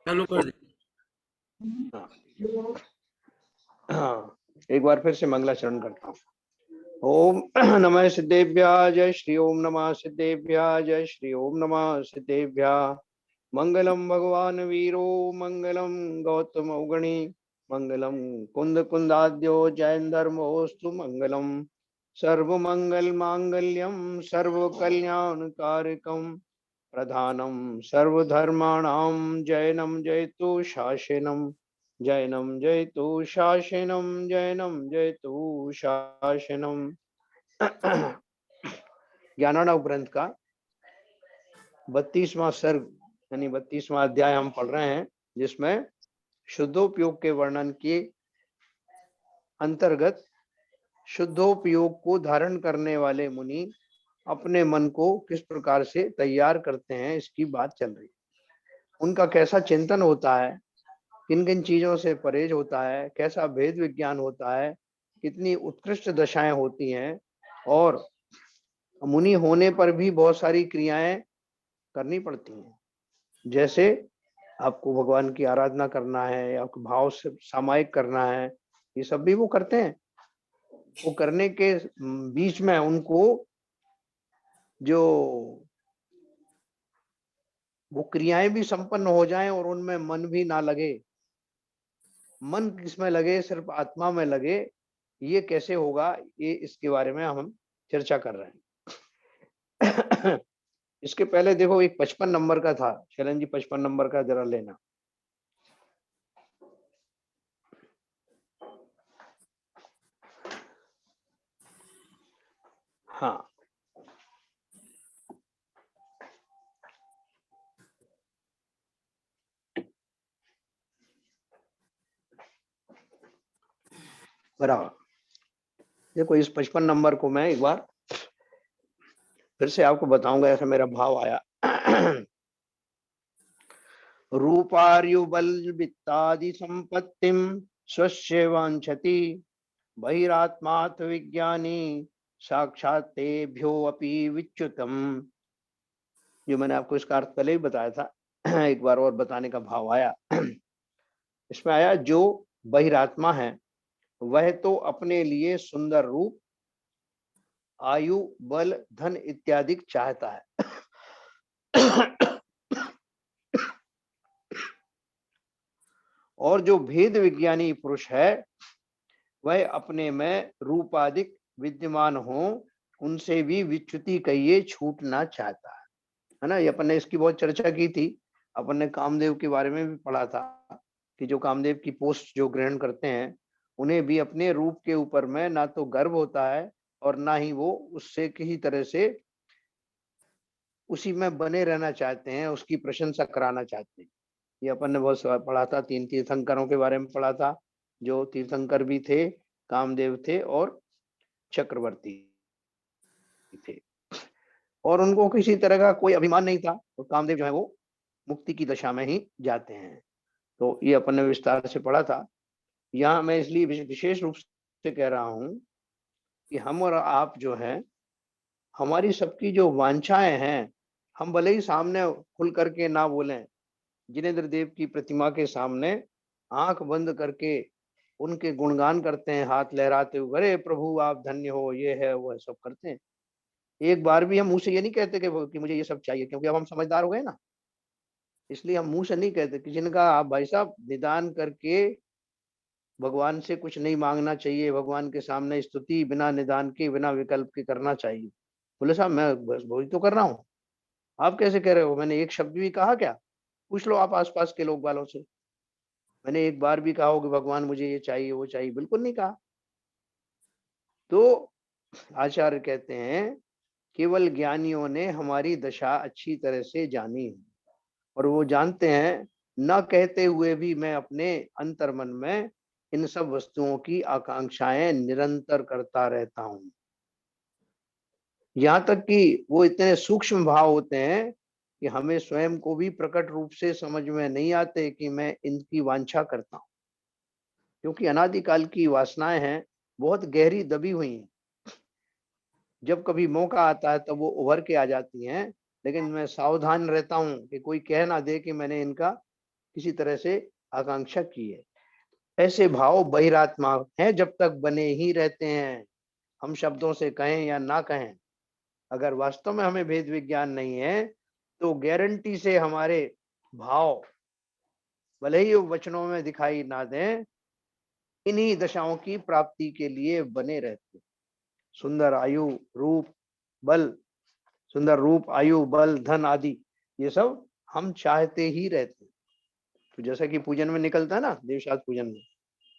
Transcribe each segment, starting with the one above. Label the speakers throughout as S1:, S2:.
S1: चालू कर दे।
S2: हाँ हाँ, एक बार फिर से मंगलाचरण करता हूँ। ओम नमः सिद्धेभ्यः, जय श्री ओम नमः सिद्धेभ्यः, जय श्री ओम नमः सिद्धेभ्यः। मंगलम भगवान वीरो, मंगलम गौतम उगणी, मंगलम कुंद कुंदाद्यो जैन धर्मोस्तु मंगलम। सर्व मंगल मांगल्यम सर्व कल्याण कारकम, प्रधानम सर्वधर्माणां जैनम जयतु शासनम, जैनम जयतु शासनम, जैनम जयतु शासनम। ज्ञानार्णव ग्रंथ का 32वां सर्ग यानी 32वां अध्याय हम पढ़ रहे हैं, जिसमें शुद्धोपयोग के वर्णन के अंतर्गत शुद्धोपयोग को धारण करने वाले मुनि अपने मन को किस प्रकार से तैयार करते हैं, इसकी बात चल रही है। उनका कैसा चिंतन होता है, किन किन चीजों से परहेज होता है, कैसा भेद विज्ञान होता है, कितनी उत्कृष्ट दशाएं होती हैं, और मुनि होने पर भी बहुत सारी क्रियाएं करनी पड़ती हैं। जैसे आपको भगवान की आराधना करना है या भाव से सामायिक करना है, ये सब भी वो करते हैं। वो करने के बीच में उनको जो वो क्रियाएं भी संपन्न हो जाएं और उनमें मन भी ना लगे, मन किसमें लगे, सिर्फ आत्मा में लगे, ये कैसे होगा, ये इसके बारे में हम चर्चा कर रहे हैं। इसके पहले देखो एक 55 नंबर का था, शैलन जी 55 नंबर का जरा लेना। हाँ, बराबर। देखो इस 55 नंबर को मैं एक बार फिर से आपको बताऊंगा, ऐसा मेरा भाव आया। रूपार्युबल वित्तादि संपत्तिम स्वस्य वांछति, बहिरात्मात् विज्ञानी साक्षात तेभ्यो अपि विच्युतम। जो मैंने आपको इसका अर्थ पहले ही बताया था, एक बार और बताने का भाव आया। इसमें आया जो बहिरात्मा है वह तो अपने लिए सुंदर रूप, आयु, बल, धन इत्यादि चाहता है। और जो भेद विज्ञानी पुरुष है वह अपने में रूपाधिक विद्यमान हो, उनसे भी विच्युति कहिए छूटना चाहता है ना। ये अपन ने इसकी बहुत चर्चा की थी। अपन ने कामदेव के बारे में भी पढ़ा था कि जो कामदेव की पोस्ट जो ग्रहण करते हैं, उन्हें भी अपने रूप के ऊपर में ना तो गर्व होता है और ना ही वो उससे किसी तरह से उसी में बने रहना चाहते हैं, उसकी प्रशंसा कराना चाहते हैं। ये अपन ने बहुत पढ़ा था, 3 तीर्थंकरों के बारे में पढ़ा था। जो तीर्थंकर भी थे, कामदेव थे और चक्रवर्ती थे, और उनको किसी तरह का कोई अभिमान नहीं था। तो कामदेव जो है वो मुक्ति की दशा में ही जाते हैं। तो ये अपन ने विस्तार से पढ़ा था। यहाँ मैं इसलिए विशेष रूप से कह रहा हूँ कि हम और आप जो है, हमारी सबकी जो वांछाएं हैं, हम भले ही सामने खुल करके ना बोलें, जिनेन्द्र देव की प्रतिमा के सामने आंख बंद करके उनके गुणगान करते हैं, हाथ लहराते हुए, अरे प्रभु आप धन्य हो, ये है वो है, सब करते हैं। एक बार भी हम मुंह से ये नहीं कहते कि मुझे ये सब चाहिए, क्योंकि अब हम समझदार हो गए ना। इसलिए हम मुंह से नहीं कहते कि जिनका आप भाई साहब निदान करके भगवान से कुछ नहीं मांगना चाहिए, भगवान के सामने स्तुति बिना निदान के, बिना विकल्प के करना चाहिए। बोले साहब मैं बस वही तो कर रहा हूँ, आप कैसे कह रहे हो? मैंने एक शब्द भी कहा क्या? पूछ लो आप आसपास के लोग वालों से। मैंने एक बार भी कहा हो कि भगवान मुझे ये चाहिए वो चाहिए? बिल्कुल नहीं कहा। तो आचार्य कहते हैं केवल ज्ञानियों ने हमारी दशा अच्छी तरह से जानी है, और वो जानते हैं न कहते हुए भी मैं अपने अंतर्मन में इन सब वस्तुओं की आकांक्षाएं निरंतर करता रहता हूं। यहाँ तक कि वो इतने सूक्ष्म भाव होते हैं कि हमें स्वयं को भी प्रकट रूप से समझ में नहीं आते कि मैं इनकी वांछा करता हूं, क्योंकि अनादिकाल की वासनाएं हैं, बहुत गहरी दबी हुई हैं। जब कभी मौका आता है तब वो उभर के आ जाती हैं, लेकिन मैं सावधान रहता हूं कि कोई कह ना दे कि मैंने इनका किसी तरह से आकांक्षा की है। ऐसे भाव बहिरात्मा हैं, जब तक बने ही रहते हैं, हम शब्दों से कहें या ना कहें। अगर वास्तव में हमें भेद विज्ञान नहीं है तो गारंटी से हमारे भाव भले ही वो वचनों में दिखाई ना दें, इन्हीं दशाओं की प्राप्ति के लिए बने रहते। सुंदर आयु, रूप, बल, सुंदर रूप, आयु, बल, धन आदि, ये सब हम चाहते ही रहते। तो जैसा कि पूजन में निकलता है ना, देवशास्त्र पूजन में,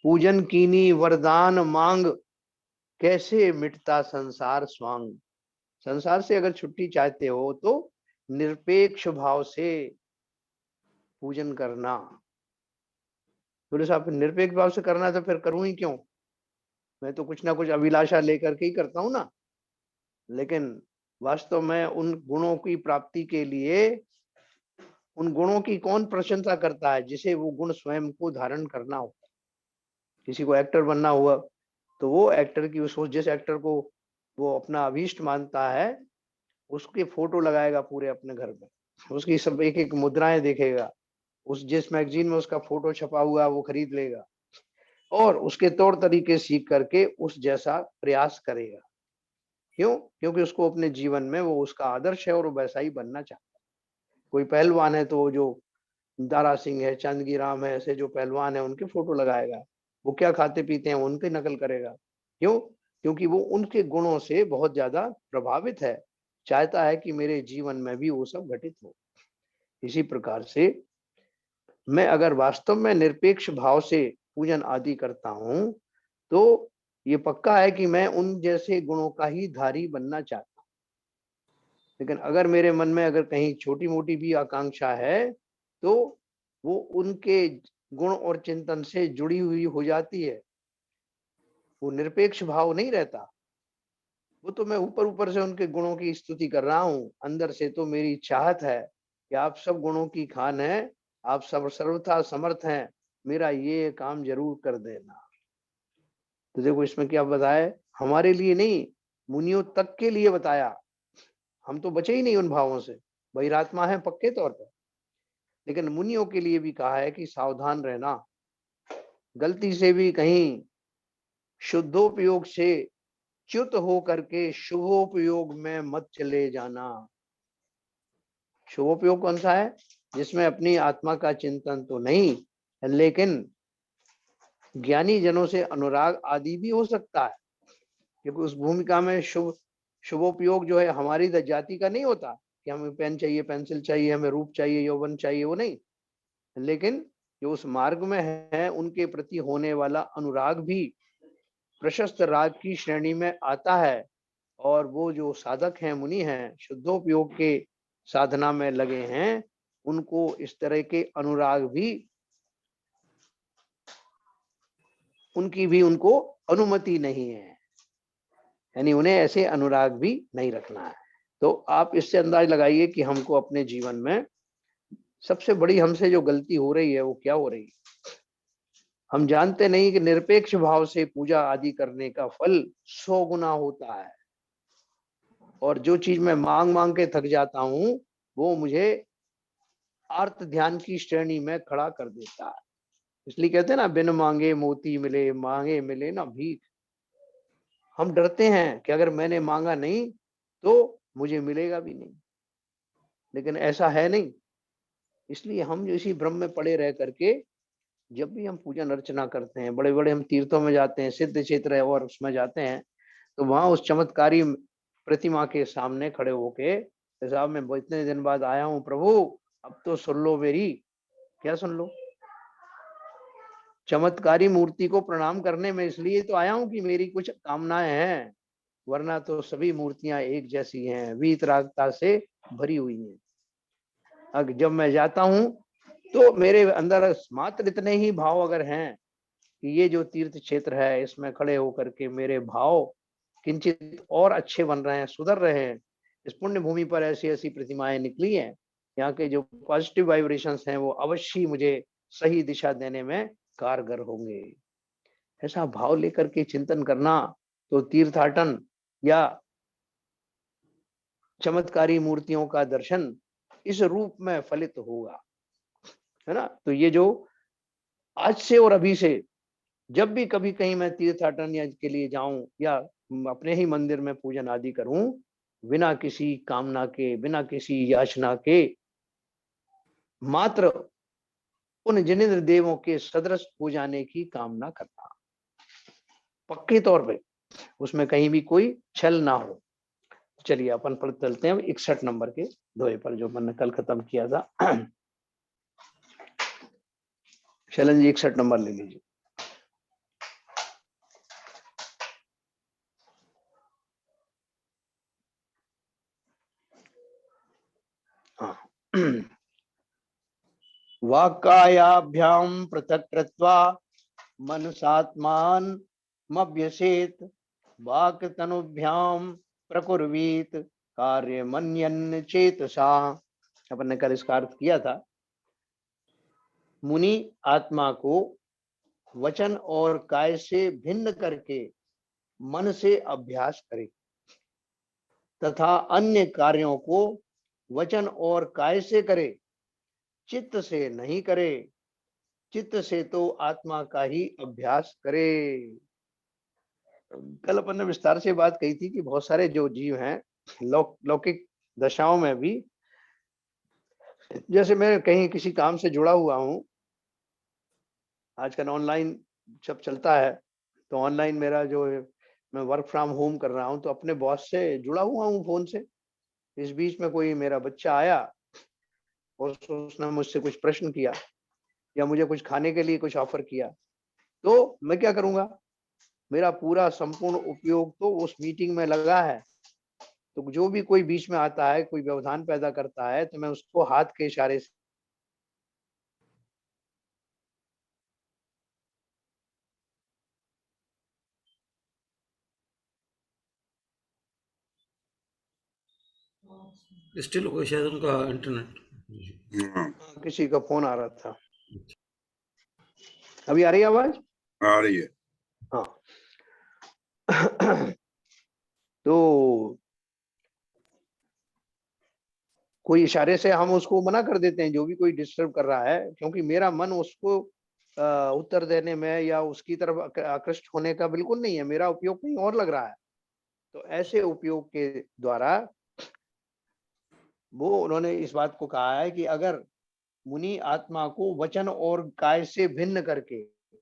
S2: पूजन कीनी वरदान मांग, कैसे मिटता संसार स्वांग। संसार से अगर छुट्टी चाहते हो तो निरपेक्ष भाव से पूजन करना। बोले साहब निरपेक्ष भाव से करना तो फिर करूं ही क्यों, मैं तो कुछ ना कुछ अभिलाषा लेकर के ही करता हूं ना। लेकिन वास्तव में उन गुणों की प्राप्ति के लिए, उन गुणों की कौन प्रशंसा करता है, जिसे वो गुण स्वयं को धारण करना हो। किसी को एक्टर बनना हुआ तो वो एक्टर की सोच, जिस एक्टर को वो अपना अभीष्ट मानता है, उसके फोटो लगाएगा पूरे अपने घर में, उसकी सब एक एक मुद्राएं देखेगा, उस जिस मैगजीन में उसका फोटो छपा हुआ है वो खरीद लेगा और उसके तौर तरीके सीख करके उस जैसा प्रयास करेगा। क्यों? क्योंकि उसको अपने जीवन में वो उसका आदर्श है और वो वैसा ही बनना चाहता है। कोई पहलवान है तो जो दारा सिंह है, चांदगी राम है, ऐसे जो पहलवान है उनके फोटो लगाएगा। वो क्या खाते पीते हैं उनकी नकल करेगा। क्यों? क्योंकि वो उनके गुणों से बहुत ज्यादा प्रभावित है, चाहता है कि मेरे जीवन में भी वो सब घटित हो। इसी प्रकार से मैं अगर वास्तव में निरपेक्ष भाव से पूजन आदि करता हूं तो ये पक्का है कि मैं उन जैसे गुणों का ही धारी बनना चाहता हूं। लेकिन अगर मेरे मन में अगर कहीं छोटी मोटी भी आकांक्षा है तो वो उनके गुण और चिंतन से जुड़ी हुई हो जाती है, वो निरपेक्ष भाव नहीं रहता। वो तो मैं ऊपर ऊपर से उनके गुणों की स्तुति कर रहा हूँ, अंदर से तो मेरी चाहत है कि आप सब गुणों की खान है, आप सब सर्वथा समर्थ हैं, मेरा ये काम जरूर कर देना। तो देखो इसमें क्या बताया, हमारे लिए नहीं, मुनियों तक के लिए बताया। हम तो बचे ही नहीं उन भावों से, बहिरात्मा है पक्के तौर पर, लेकिन मुनियों के लिए भी कहा है कि सावधान रहना, गलती से भी कहीं शुद्धोपयोग से च्युत हो करके शुभोपयोग में मत चले जाना। शुभोपयोग कौन सा है? जिसमें अपनी आत्मा का चिंतन तो नहीं, लेकिन ज्ञानी जनों से अनुराग आदि भी हो सकता है। क्योंकि उस भूमिका में शुभोपयोग जो है हमारी जाति का नहीं होता कि हमें पेन चाहिए, पेंसिल चाहिए, हमें रूप चाहिए, यौवन चाहिए, वो नहीं। लेकिन जो उस मार्ग में है उनके प्रति होने वाला अनुराग भी प्रशस्त राग की श्रेणी में आता है। और वो जो साधक हैं, मुनि हैं, शुद्धोपयोग के साधना में लगे हैं, उनको इस तरह के अनुराग भी, उनकी भी उनको अनुमति नहीं है, यानी उन्हें ऐसे अनुराग भी नहीं रखना है। तो आप इससे अंदाज लगाइए कि हमको अपने जीवन में सबसे बड़ी हमसे जो गलती हो रही है वो क्या हो रही है। हम जानते नहीं कि निरपेक्ष भाव से पूजा आदि करने का फल 100 गुना होता है, और जो चीज मैं मांग मांग के थक जाता हूँ वो मुझे आर्त ध्यान की श्रेणी में खड़ा कर देता है। इसलिए कहते हैं ना, बिन मांगे मोती मिले, मांगे मिले ना भीख। हम डरते हैं कि अगर मैंने मांगा नहीं तो मुझे मिलेगा भी नहीं, लेकिन ऐसा है नहीं। इसलिए हम जो इसी भ्रम में पड़े रह करके जब भी हम पूजन अर्चना करते हैं, बड़े बड़े हम तीर्थों में जाते हैं, सिद्ध क्षेत्र है और उसमें जाते हैं, तो वहां उस चमत्कारी प्रतिमा के सामने खड़े होके, साहब मैं इतने दिन बाद आया हूँ प्रभु, अब तो सुन लो मेरी। क्या सुन लो? चमत्कारी मूर्ति को प्रणाम करने में इसलिए तो आया हूँ कि मेरी कुछ कामनाएं हैं, वरना तो सभी मूर्तियां एक जैसी हैं, वीतरागता से भरी हुई हैं। अब जब मैं जाता हूँ तो मेरे अंदर मात्र इतने ही भाव अगर हैं कि ये जो तीर्थ क्षेत्र है इसमें खड़े होकर के मेरे भाव किंचित और अच्छे बन रहे हैं, सुधर रहे हैं। इस पुण्य भूमि पर ऐसी ऐसी प्रतिमाएं निकली हैं, यहाँ के जो पॉजिटिव वाइब्रेशंस हैं वो अवश्य मुझे सही दिशा देने में कारगर होंगे। ऐसा भाव लेकर के चिंतन करना तो तीर्थाटन या चमत्कारी मूर्तियों का दर्शन इस रूप में फलित होगा। है ना। तो ये जो आज से और अभी से जब भी कभी कहीं मैं तीर्थाटन या के लिए जाऊं या अपने ही मंदिर में पूजन आदि करूं, बिना किसी कामना के, बिना किसी याचना के, मात्र उन जिनेंद्र देवों के सदृश हो जाने की कामना करना, पक्के तौर पे, उसमें कहीं भी कोई छल ना हो। चलिए अपन पर चलते हैं 61 नंबर के दोहे पर, जो मैंने कल खत्म किया था। शैलन जी 61 नंबर ले लीजिए। हाँ। वाक्कायाभ्याम पृथक कृत्वा मनसात्मान मभ्यसेत, वाक् तनुभ्याम प्रकुर्वीत कार्य मन्यन चेतसा। अपन ने कल इसका अर्थ किया था, मुनि आत्मा को वचन और काय से भिन्न करके मन से अभ्यास करे तथा अन्य कार्यों को वचन और काय से करे, चित्त से नहीं करे। चित्त से तो आत्मा का ही अभ्यास करे। कल अपन ने विस्तार से बात कही थी कि बहुत सारे जो जीव हैं लौकिक दशाओं में भी, जैसे मैं कहीं किसी काम से जुड़ा हुआ हूँ, आजकल ऑनलाइन सब चलता है, तो ऑनलाइन मेरा जो है, मैं वर्क फ्रॉम होम कर रहा हूँ, तो अपने बॉस से जुड़ा हुआ हूँ फोन से। इस बीच में कोई मेरा बच्चा आया और उसने मुझसे कुछ प्रश्न किया या मुझे कुछ खाने के लिए कुछ ऑफर किया, तो मैं क्या करूंगा, मेरा पूरा संपूर्ण उपयोग तो उस मीटिंग में लगा है। तो जो भी कोई बीच में आता है, कोई व्यवधान पैदा करता है, तो मैं उसको हाथ के इशारे से
S1: स्टिल हो शायद उनका इंटरनेट।
S2: किसी का फोन आ रहा था। अभी आ रही है आवाज?
S3: आ रही है।
S2: हाँ। तो कोई इशारे से हम उसको मना कर देते हैं, जो भी कोई डिस्टर्ब कर रहा है, क्योंकि मेरा मन उसको उत्तर देने में या उसकी तरफ आकृष्ट होने का बिल्कुल नहीं है, मेरा उपयोग कहीं और लग रहा है। तो ऐसे उपयोग के द्वारा वो उन्होंने इस बात को कहा है कि अगर मुनि आत्मा को वचन और काय से भिन्न करके,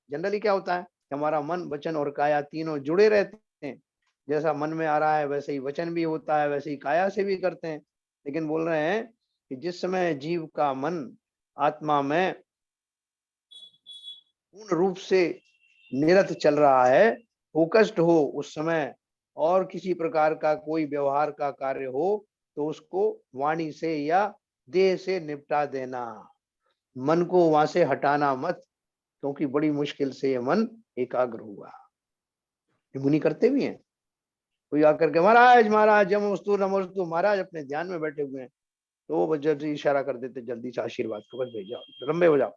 S2: जनरली क्या होता है, हमारा मन, वचन और काया तीनों जुड़े रहते हैं, जैसा मन में आ रहा है वैसे ही वचन भी होता है, वैसे ही काया से भी करते हैं। लेकिन बोल रहे हैं कि जिस समय जीव का मन आत्मा में पूर्ण रूप से निरत चल रहा है, फोकस्ड हो, उस समय और किसी प्रकार का कोई व्यवहार का कार्य हो, तो उसको वाणी से या देह से निपटा देना, मन को वहां से हटाना मत, क्योंकि बड़ी मुश्किल से ये मन एकाग्र हुआ। ये मुनि करते भी हैं। कोई आकर के महाराज महाराज जमोस्तु नमोस्तु, महाराज अपने ध्यान में बैठे हुए हैं, तो वो जल्दी इशारा कर देते, जल्दी से आशीर्वाद को बस भेज जाओ, लंबे हो जाओ,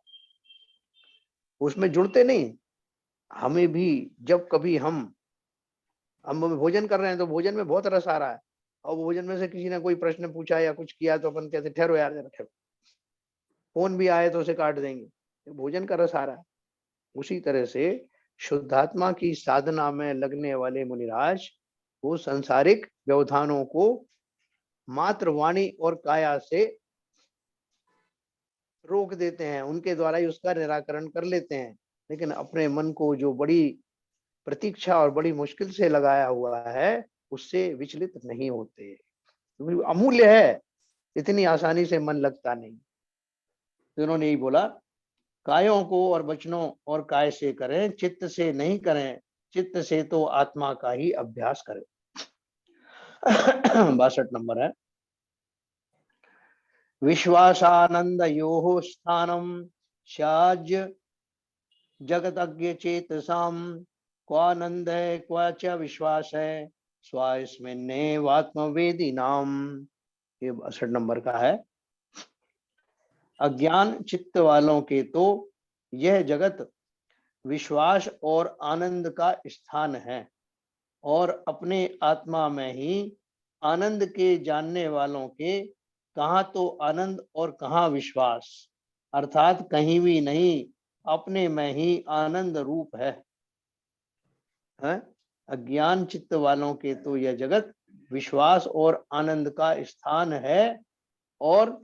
S2: उसमें जुड़ते नहीं। हमें भी जब कभी हम भोजन कर रहे हैं, तो भोजन में बहुत रस आ रहा है, और भोजन में से किसी ने कोई प्रश्न पूछा या कुछ किया, तो अपन कहते ठहरो यार जरा ठहरो, फोन भी आए तो उसे काट देंगे, भोजन का रस आ रहा है। उसी तरह से शुद्धात्मा की साधना में लगने वाले मुनिराज, वो सांसारिक व्यवधानों को मात्र वाणी और काया से रोक देते हैं, उनके द्वारा ही उसका निराकरण कर लेते हैं। लेकिन अपने मन को जो बड़ी प्रतीक्षा और बड़ी मुश्किल से लगाया हुआ है, उससे विचलित नहीं होते, क्योंकि अमूल्य है, इतनी आसानी से मन लगता नहीं। तो उन्होंने यही बोला, कायों को और वचनों और काय से करें, चित्त से नहीं करें, चित्त से तो आत्मा का ही अभ्यास करें। 62 नंबर है। विश्वासानंदयोः स्थानम स्याज्य जगतज्ञ चेतसाम, क्वानंद है क्वा च विश्वास है, स्वास्मिन्नेवात्मवेदी नाम। ये 62 नंबर का है। अज्ञान चित्त वालों के तो यह जगत विश्वास और आनंद का स्थान है, और अपने आत्मा में ही आनंद के जानने वालों के कहाँ तो आनंद और कहाँ विश्वास। अर्थात कहीं भी नहीं, अपने में ही आनंद रूप है। अज्ञान चित्त वालों के तो यह जगत विश्वास और आनंद का स्थान है, और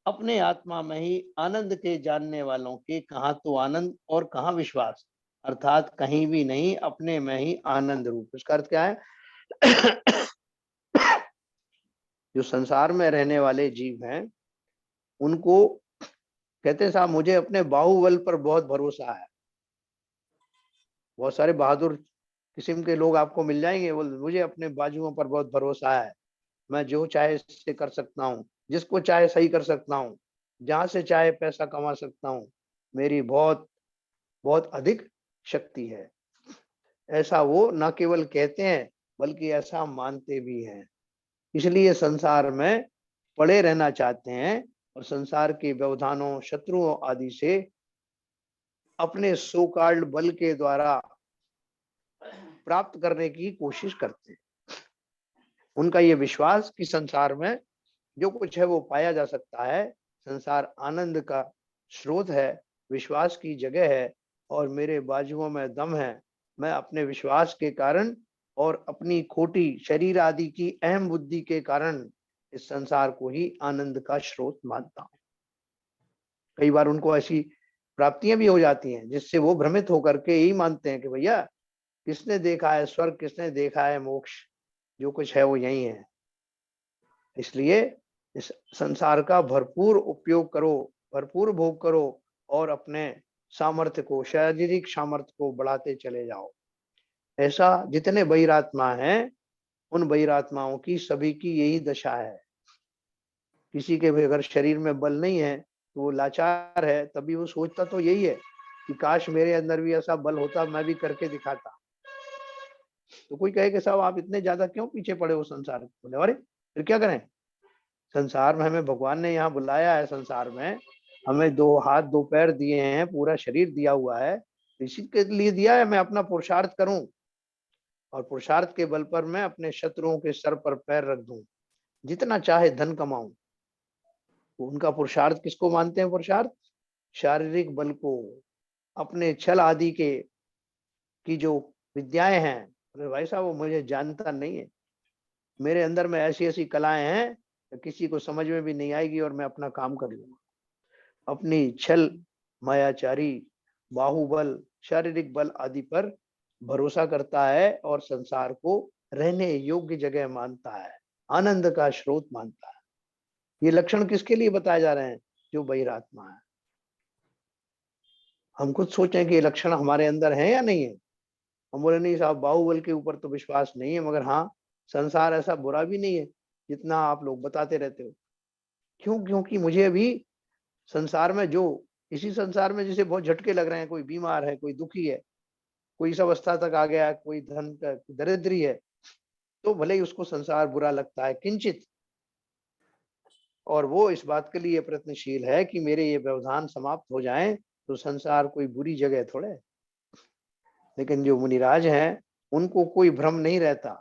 S2: अपने आत्मा में ही आनंद के जानने वालों के कहाँ तो आनंद और कहाँ विश्वास, अर्थात कहीं भी नहीं, अपने में ही आनंद रूप। इसका अर्थ क्या है? जो संसार में रहने वाले जीव हैं, उनको कहते हैं साहब मुझे अपने बाहुबल पर बहुत भरोसा है। बहुत सारे बहादुर किस्म के लोग आपको मिल जाएंगे, बोल मुझे अपने बाजुओं पर बहुत भरोसा है, मैं जो चाहे इससे कर सकता हूँ, जिसको चाहे सही कर सकता हूँ, जहां से चाहे पैसा कमा सकता हूँ, मेरी बहुत बहुत अधिक शक्ति है। ऐसा वो न केवल कहते हैं बल्कि ऐसा मानते भी हैं। इसलिए संसार में पड़े रहना चाहते हैं और संसार के व्यवधानों, शत्रुओं आदि से अपने सो कॉल्ड बल के द्वारा प्राप्त करने की कोशिश करते हैं। उनका ये विश्वास कि संसार में जो कुछ है वो पाया जा सकता है, संसार आनंद का स्रोत है, विश्वास की जगह है, और मेरे बाजुओं में दम है। मैं अपने विश्वास के कारण और अपनी खोटी शरीर आदि की अहम बुद्धि के कारण इस संसार को ही आनंद का स्रोत मानता हूँ। कई बार उनको ऐसी प्राप्तियां भी हो जाती हैं जिससे वो भ्रमित होकर के यही मानते हैं कि भैया किसने देखा है स्वर्ग, किसने देखा है मोक्ष, जो कुछ है वो यही है। इसलिए इस संसार का भरपूर उपयोग करो, भरपूर भोग करो, और अपने सामर्थ्य को, शारीरिक सामर्थ्य को बढ़ाते चले जाओ। ऐसा जितने बहिरात्मा हैं, उन बहिरात्माओं की सभी की यही दशा है। किसी के भी अगर शरीर में बल नहीं है तो वो लाचार है, तभी वो सोचता तो यही है कि काश मेरे अंदर भी ऐसा बल होता, मैं भी करके दिखाता। तो कोई कहे कि साहब आप इतने ज्यादा क्यों पीछे पड़े हो संसार के? बोले अरे फिर क्या करें, संसार में हमें भगवान ने यहाँ बुलाया है, संसार में हमें 2 हाथ 2 पैर दिए हैं, पूरा शरीर दिया हुआ है, इसी के लिए दिया है मैं अपना पुरुषार्थ करूं, और पुरुषार्थ के बल पर मैं अपने शत्रुओं के सर पर पैर रख दूं, जितना चाहे धन कमाऊं। उनका पुरुषार्थ किसको मानते हैं? पुरुषार्थ शारीरिक बल को, अपने छल आदि के की जो विद्याएं हैं। अरे भाई साहब वो मुझे जानता नहीं है, मेरे अंदर में ऐसी ऐसी कलाएं हैं तो किसी को समझ में भी नहीं आएगी और मैं अपना काम कर लूंगा। अपनी छल, मायाचारी, बाहुबल, शारीरिक बल आदि पर भरोसा करता है और संसार को रहने योग्य जगह मानता है, आनंद का स्रोत मानता है। ये लक्षण किसके लिए बताए जा रहे हैं? जो बहिरात्मा है। हम खुद सोचें कि ये लक्षण हमारे अंदर है या नहीं है। हम बोले नहीं साहब बाहुबल के ऊपर तो विश्वास नहीं है, मगर हाँ संसार ऐसा बुरा भी नहीं है जितना आप लोग बताते रहते हो। क्यों? क्योंकि मुझे अभी संसार में जो, इसी संसार में जिसे बहुत झटके लग रहे हैं, कोई बीमार है, कोई दुखी है, कोई इस अवस्था तक आ गया है, कोई धन का दरिद्री है, तो भले ही उसको संसार बुरा लगता है किंचित, और वो इस बात के लिए प्रयत्नशील है कि मेरे ये व्यवधान समाप्त हो जाएं, तो संसार कोई बुरी जगह थोड़े। लेकिन जो मुनिराज हैं उनको कोई भ्रम नहीं रहता,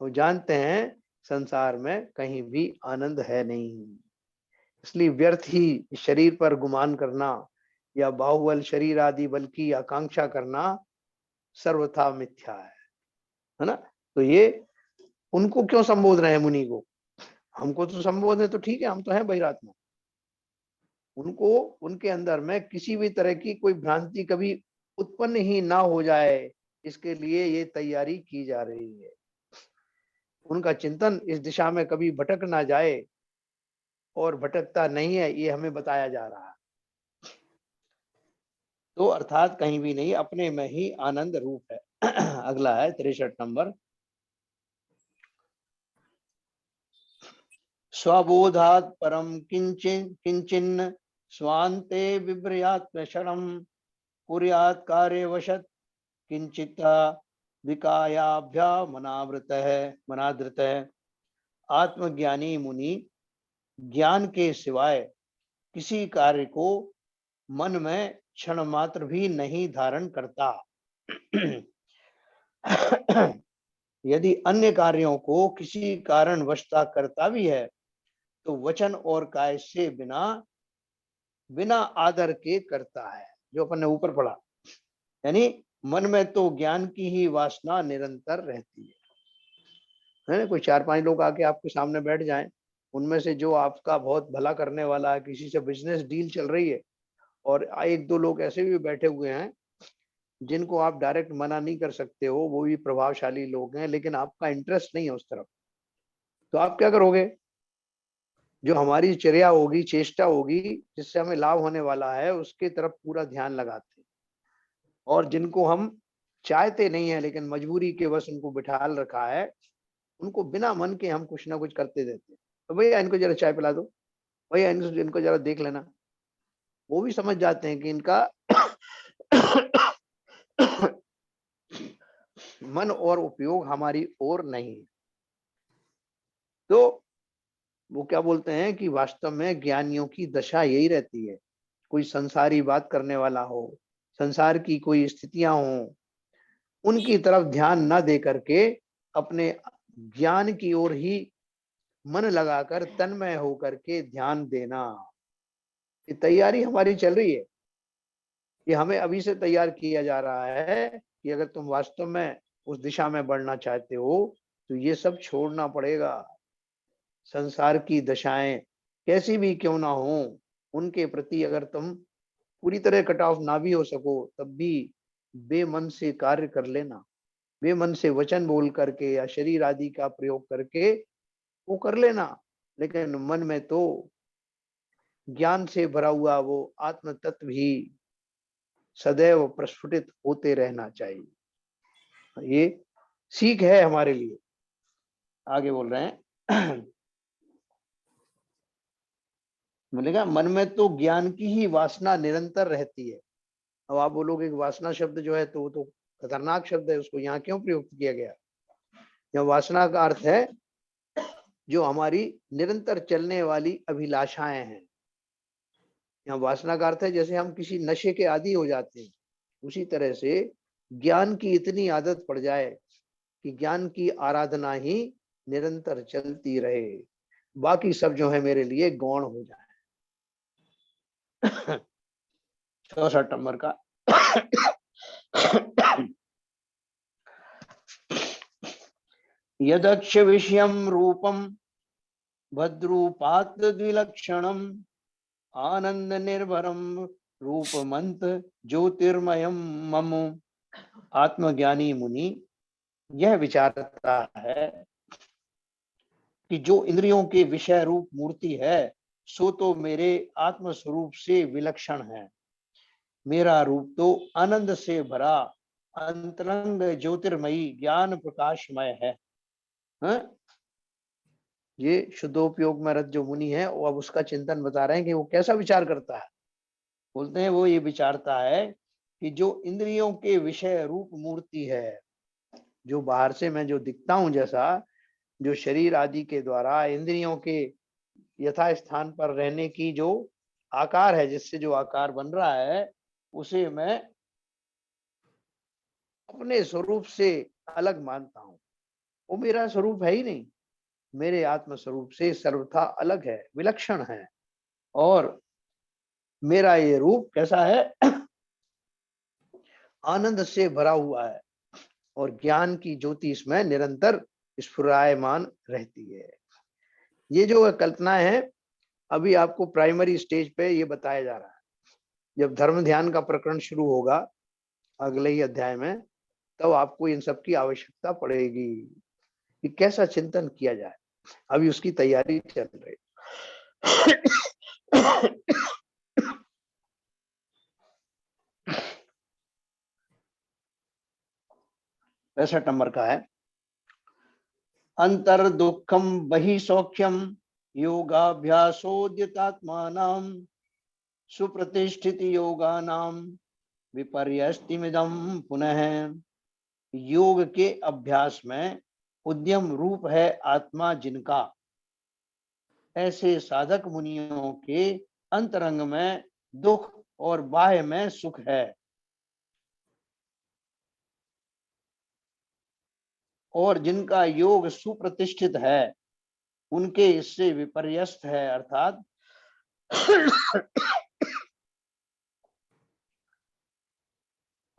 S2: वो जानते हैं संसार में कहीं भी आनंद है नहीं। इसलिए व्यर्थ ही शरीर पर गुमान करना या बाहुबल शरीर आदि बल की आकांक्षा करना सर्वथा मिथ्या है ना। तो ये उनको क्यों संबोध रहे हैं मुनि को? हमको तो संबोध है तो ठीक है, हम तो हैं बहिरात्मा। उनको उनके अंदर में किसी भी तरह की कोई भ्रांति कभी उत्पन्न ही ना हो जाए, इसके लिए ये तैयारी की जा रही है। उनका चिंतन इस दिशा में कभी भटक ना जाए, और भटकता नहीं है ये हमें बताया जा रहा है। तो अर्थात कहीं भी नहीं, अपने में ही आनंद रूप है। अगला है 63 नंबर। स्वबोधात् परम किंचिन स्वान्ते विभ्रयात्मशरम कुर्यात् कार्यवशत् किंचित मनादृत है। आत्मज्ञानी मुनि ज्ञान के सिवाय किसी कार्य को मन में क्षण मात्र भी नहीं धारण करता। यदि अन्य कार्यों को किसी कारण वशता करता भी है तो वचन और काय से बिना बिना आदर के करता है, जो अपन ने ऊपर पढ़ा। यानी मन में तो ज्ञान की ही वासना निरंतर रहती है ना। कोई 4-5 लोग आके आपके सामने बैठ जाएं, उनमें से जो आपका बहुत भला करने वाला है, किसी से बिजनेस डील चल रही है, और 1-2 लोग ऐसे भी बैठे हुए हैं जिनको आप डायरेक्ट मना नहीं कर सकते हो, वो भी प्रभावशाली लोग हैं, लेकिन आपका इंटरेस्ट नहीं है उस तरफ, तो आप क्या करोगे? जो हमारी चर्या होगी, चेष्टा होगी, जिससे हमें लाभ होने वाला है, उसके तरफ पूरा ध्यान लगाते हैं। और जिनको हम चाहते नहीं है लेकिन मजबूरी के बस उनको बिठाल रखा है, उनको बिना मन के हम कुछ ना कुछ करते देते हैं। तो भैया इनको जरा चाय पिला दो, भैया इनको इनको जरा देख लेना। वो भी समझ जाते हैं कि इनका मन और उपयोग हमारी ओर नहीं है। तो वो क्या बोलते हैं कि वास्तव में ज्ञानियों की दशा यही रहती है। कोई संसारी बात करने वाला हो, संसार की कोई स्थितियां हो, उनकी तरफ ध्यान न दे करके अपने ज्ञान की ओर ही मन लगाकर तन्मय होकर के ध्यान देना। ये तैयारी हमारी चल रही है, ये हमें अभी से तैयार किया जा रहा है कि अगर तुम वास्तव में उस दिशा में बढ़ना चाहते हो तो ये सब छोड़ना पड़ेगा। संसार की दशाएं कैसी भी क्यों ना हो, उनके प्रति अगर तुम पूरी तरह कट ऑफ ना भी हो सको, तब भी बेमन से कार्य कर लेना, बेमन से वचन बोल करके या शरीर आदि का प्रयोग करके वो कर लेना। लेकिन मन में तो ज्ञान से भरा हुआ वो आत्म तत्व ही सदैव प्रस्फुटित होते रहना चाहिए। ये सीख है हमारे लिए। आगे बोल रहे हैं बोलेगा मन में तो ज्ञान की ही वासना निरंतर रहती है। अब आप बोलोगे कि वासना शब्द जो है तो वो तो खतरनाक शब्द है, उसको यहाँ क्यों प्रयुक्त किया गया? यह वासना का अर्थ है जो हमारी निरंतर चलने वाली अभिलाषाएं हैं। यहाँ वासना का अर्थ है जैसे हम किसी नशे के आदी हो जाते हैं, उसी तरह से ज्ञान की इतनी आदत पड़ जाए कि ज्ञान की आराधना ही निरंतर चलती रहे, बाकी सब जो है मेरे लिए गौण हो जाए। 64 नंबर का यदक्ष विषयम रूपम भद्रूपात द्विलक्षणम आनंद निर्भरम रूपमंत ज्योतिर्मयम मम। आत्मज्ञानी मुनि यह विचारता है कि जो इंद्रियों के विषय रूप मूर्ति है सो तो मेरे आत्म स्वरूप से विलक्षण है। मेरा रूप तो आनंद से भरा अंतरंग ज्योतिर्मयी ज्ञान प्रकाशमय है। हाँ? ये शुद्धोपयोग में रत जो मुनि है वो अब उसका चिंतन बता रहे हैं कि वो कैसा विचार करता है। बोलते हैं वो ये विचारता है कि जो इंद्रियों के विषय रूप मूर्ति है, जो बाहर से मैं जो दिखता हूं, जैसा जो शरीर आदि के द्वारा इंद्रियों के यथा स्थान पर रहने की जो आकार है, जिससे जो आकार बन रहा है, उसे मैं अपने स्वरूप से अलग मानता हूं। वो मेरा स्वरूप है ही नहीं, मेरे आत्म स्वरूप से सर्वथा अलग है, विलक्षण है। और मेरा ये रूप कैसा है? आनंद से भरा हुआ है और ज्ञान की ज्योति इसमें निरंतर स्फुरायमान रहती है। ये जो कल्पना है अभी आपको प्राइमरी स्टेज पे ये बताया जा रहा है। जब धर्म ध्यान का प्रकरण शुरू होगा अगले ही अध्याय में, तब आपको इन सब की आवश्यकता पड़ेगी कि कैसा चिंतन किया जाए। अभी उसकी तैयारी चल रही। 65 नंबर का है। अंतर दुखम बहि सौख्यम योगाभ्यासोद्यतात्मानाम सुप्रतिष्ठित योगानाम विपर्यस्तिमिदम पुनः। योग के अभ्यास में उद्यम रूप है आत्मा जिनका, ऐसे साधक मुनियों के अंतरंग में दुख और बाह्य में सुख है। और जिनका योग सुप्रतिष्ठित है, उनके इससे विपर्यस्त है, अर्थात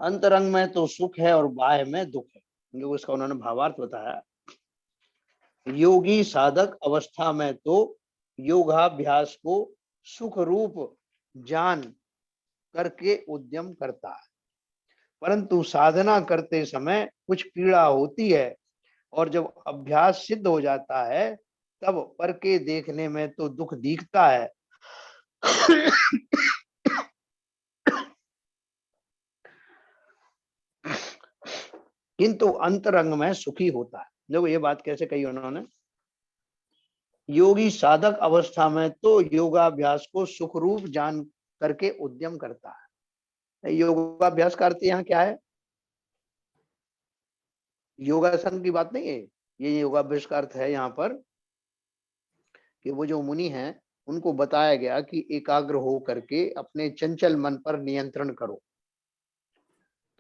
S2: अंतरंग में तो सुख है और बाह्य में दुख है। जो इसका उन्होंने भावार्थ बताया, योगी साधक अवस्था में तो योगाभ्यास को सुख रूप जान करके उद्यम करता है, परंतु साधना करते समय कुछ पीड़ा होती है, और जब अभ्यास सिद्ध हो जाता है तब पर के देखने में तो दुख दिखता है, किंतु अंतरंग में सुखी होता है। देखो ये बात कैसे कही उन्होंने, योगी साधक अवस्था में तो योगाभ्यास को सुख रूप जान करके उद्यम करता है। योगाभ्यास का अर्थ यहाँ क्या है? योगासन की बात नहीं है, ये योगाभ्यास का अर्थ है यहाँ पर कि वो जो मुनि हैं उनको बताया गया कि एकाग्र हो करके अपने चंचल मन पर नियंत्रण करो।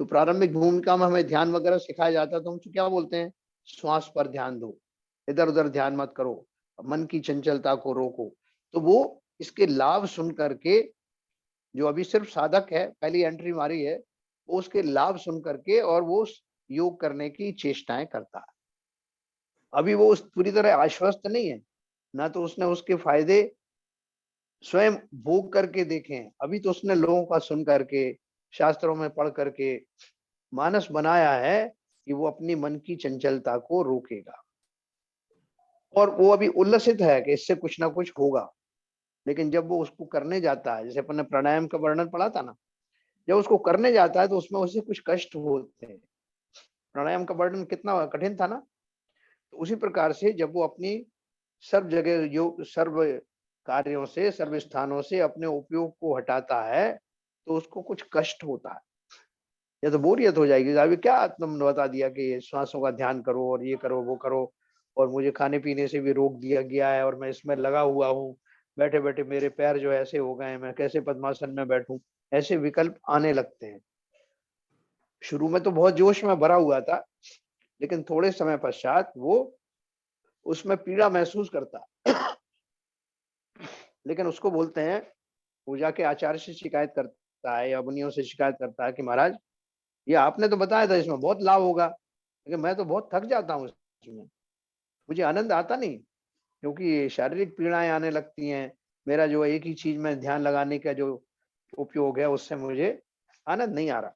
S2: तो प्रारंभिक भूमिका में हमें ध्यान वगैरह सिखाया जाता है, तो हम क्या बोलते हैं, श्वास पर ध्यान दो, इधर उधर ध्यान मत करो, मन की चंचलता को रोको। तो वो इसके लाभ सुन करके, जो अभी सिर्फ साधक है, पहली एंट्री मारी है, वो उसके लाभ सुन करके और वो योग करने की चेष्टाएं करता है। अभी वो पूरी तरह आश्वस्त नहीं है, ना तो उसने उसके फायदे स्वयं भोग करके देखे हैं, अभी तो उसने लोगों का सुन करके, शास्त्रों में पढ़ करके मानस बनाया है कि वो अपनी मन की चंचलता को रोकेगा, और वो अभी उल्लसित है कि इससे कुछ ना कुछ होगा। लेकिन जब वो उसको करने जाता है, जैसे अपन ने प्राणायाम का वर्णन पढ़ा था ना, जब उसको करने जाता है तो उसमें उसे कुछ कष्ट होते हैं। प्राणायाम का वर्णन कितना कठिन था ना, तो उसी प्रकार से जब वो अपनी सर्व जगह योग, सर्व कार्यों से, सर्व स्थानों से अपने उपयोग को हटाता है, तो उसको कुछ कष्ट होता है, या तो बोरियत हो जाएगी, अभी क्या तुमने बता दिया कि श्वासों का ध्यान करो और ये करो वो करो, और मुझे खाने पीने से भी रोक दिया गया है, और मैं इसमें लगा हुआ हूँ, बैठे बैठे मेरे पैर जो ऐसे हो गए हैं, मैं कैसे पद्मासन में बैठूं, ऐसे विकल्प आने लगते हैं। शुरू में तो बहुत जोश में भरा हुआ था, लेकिन थोड़े समय पश्चात वो उसमें पीड़ा महसूस करता है। लेकिन उसको बोलते हैं, वो जाके आचार्य से शिकायत करता है या मुनियों से शिकायत करता है कि महाराज, ये आपने तो बताया था इसमें बहुत लाभ होगा, लेकिन मैं तो बहुत थक जाता हूँ इसमें, मुझे आनंद आता नहीं, क्योंकि शारीरिक पीड़ाएं आने लगती हैं, मेरा जो एक ही चीज में ध्यान लगाने का जो उपयोग है उससे मुझे आनंद नहीं आ रहा।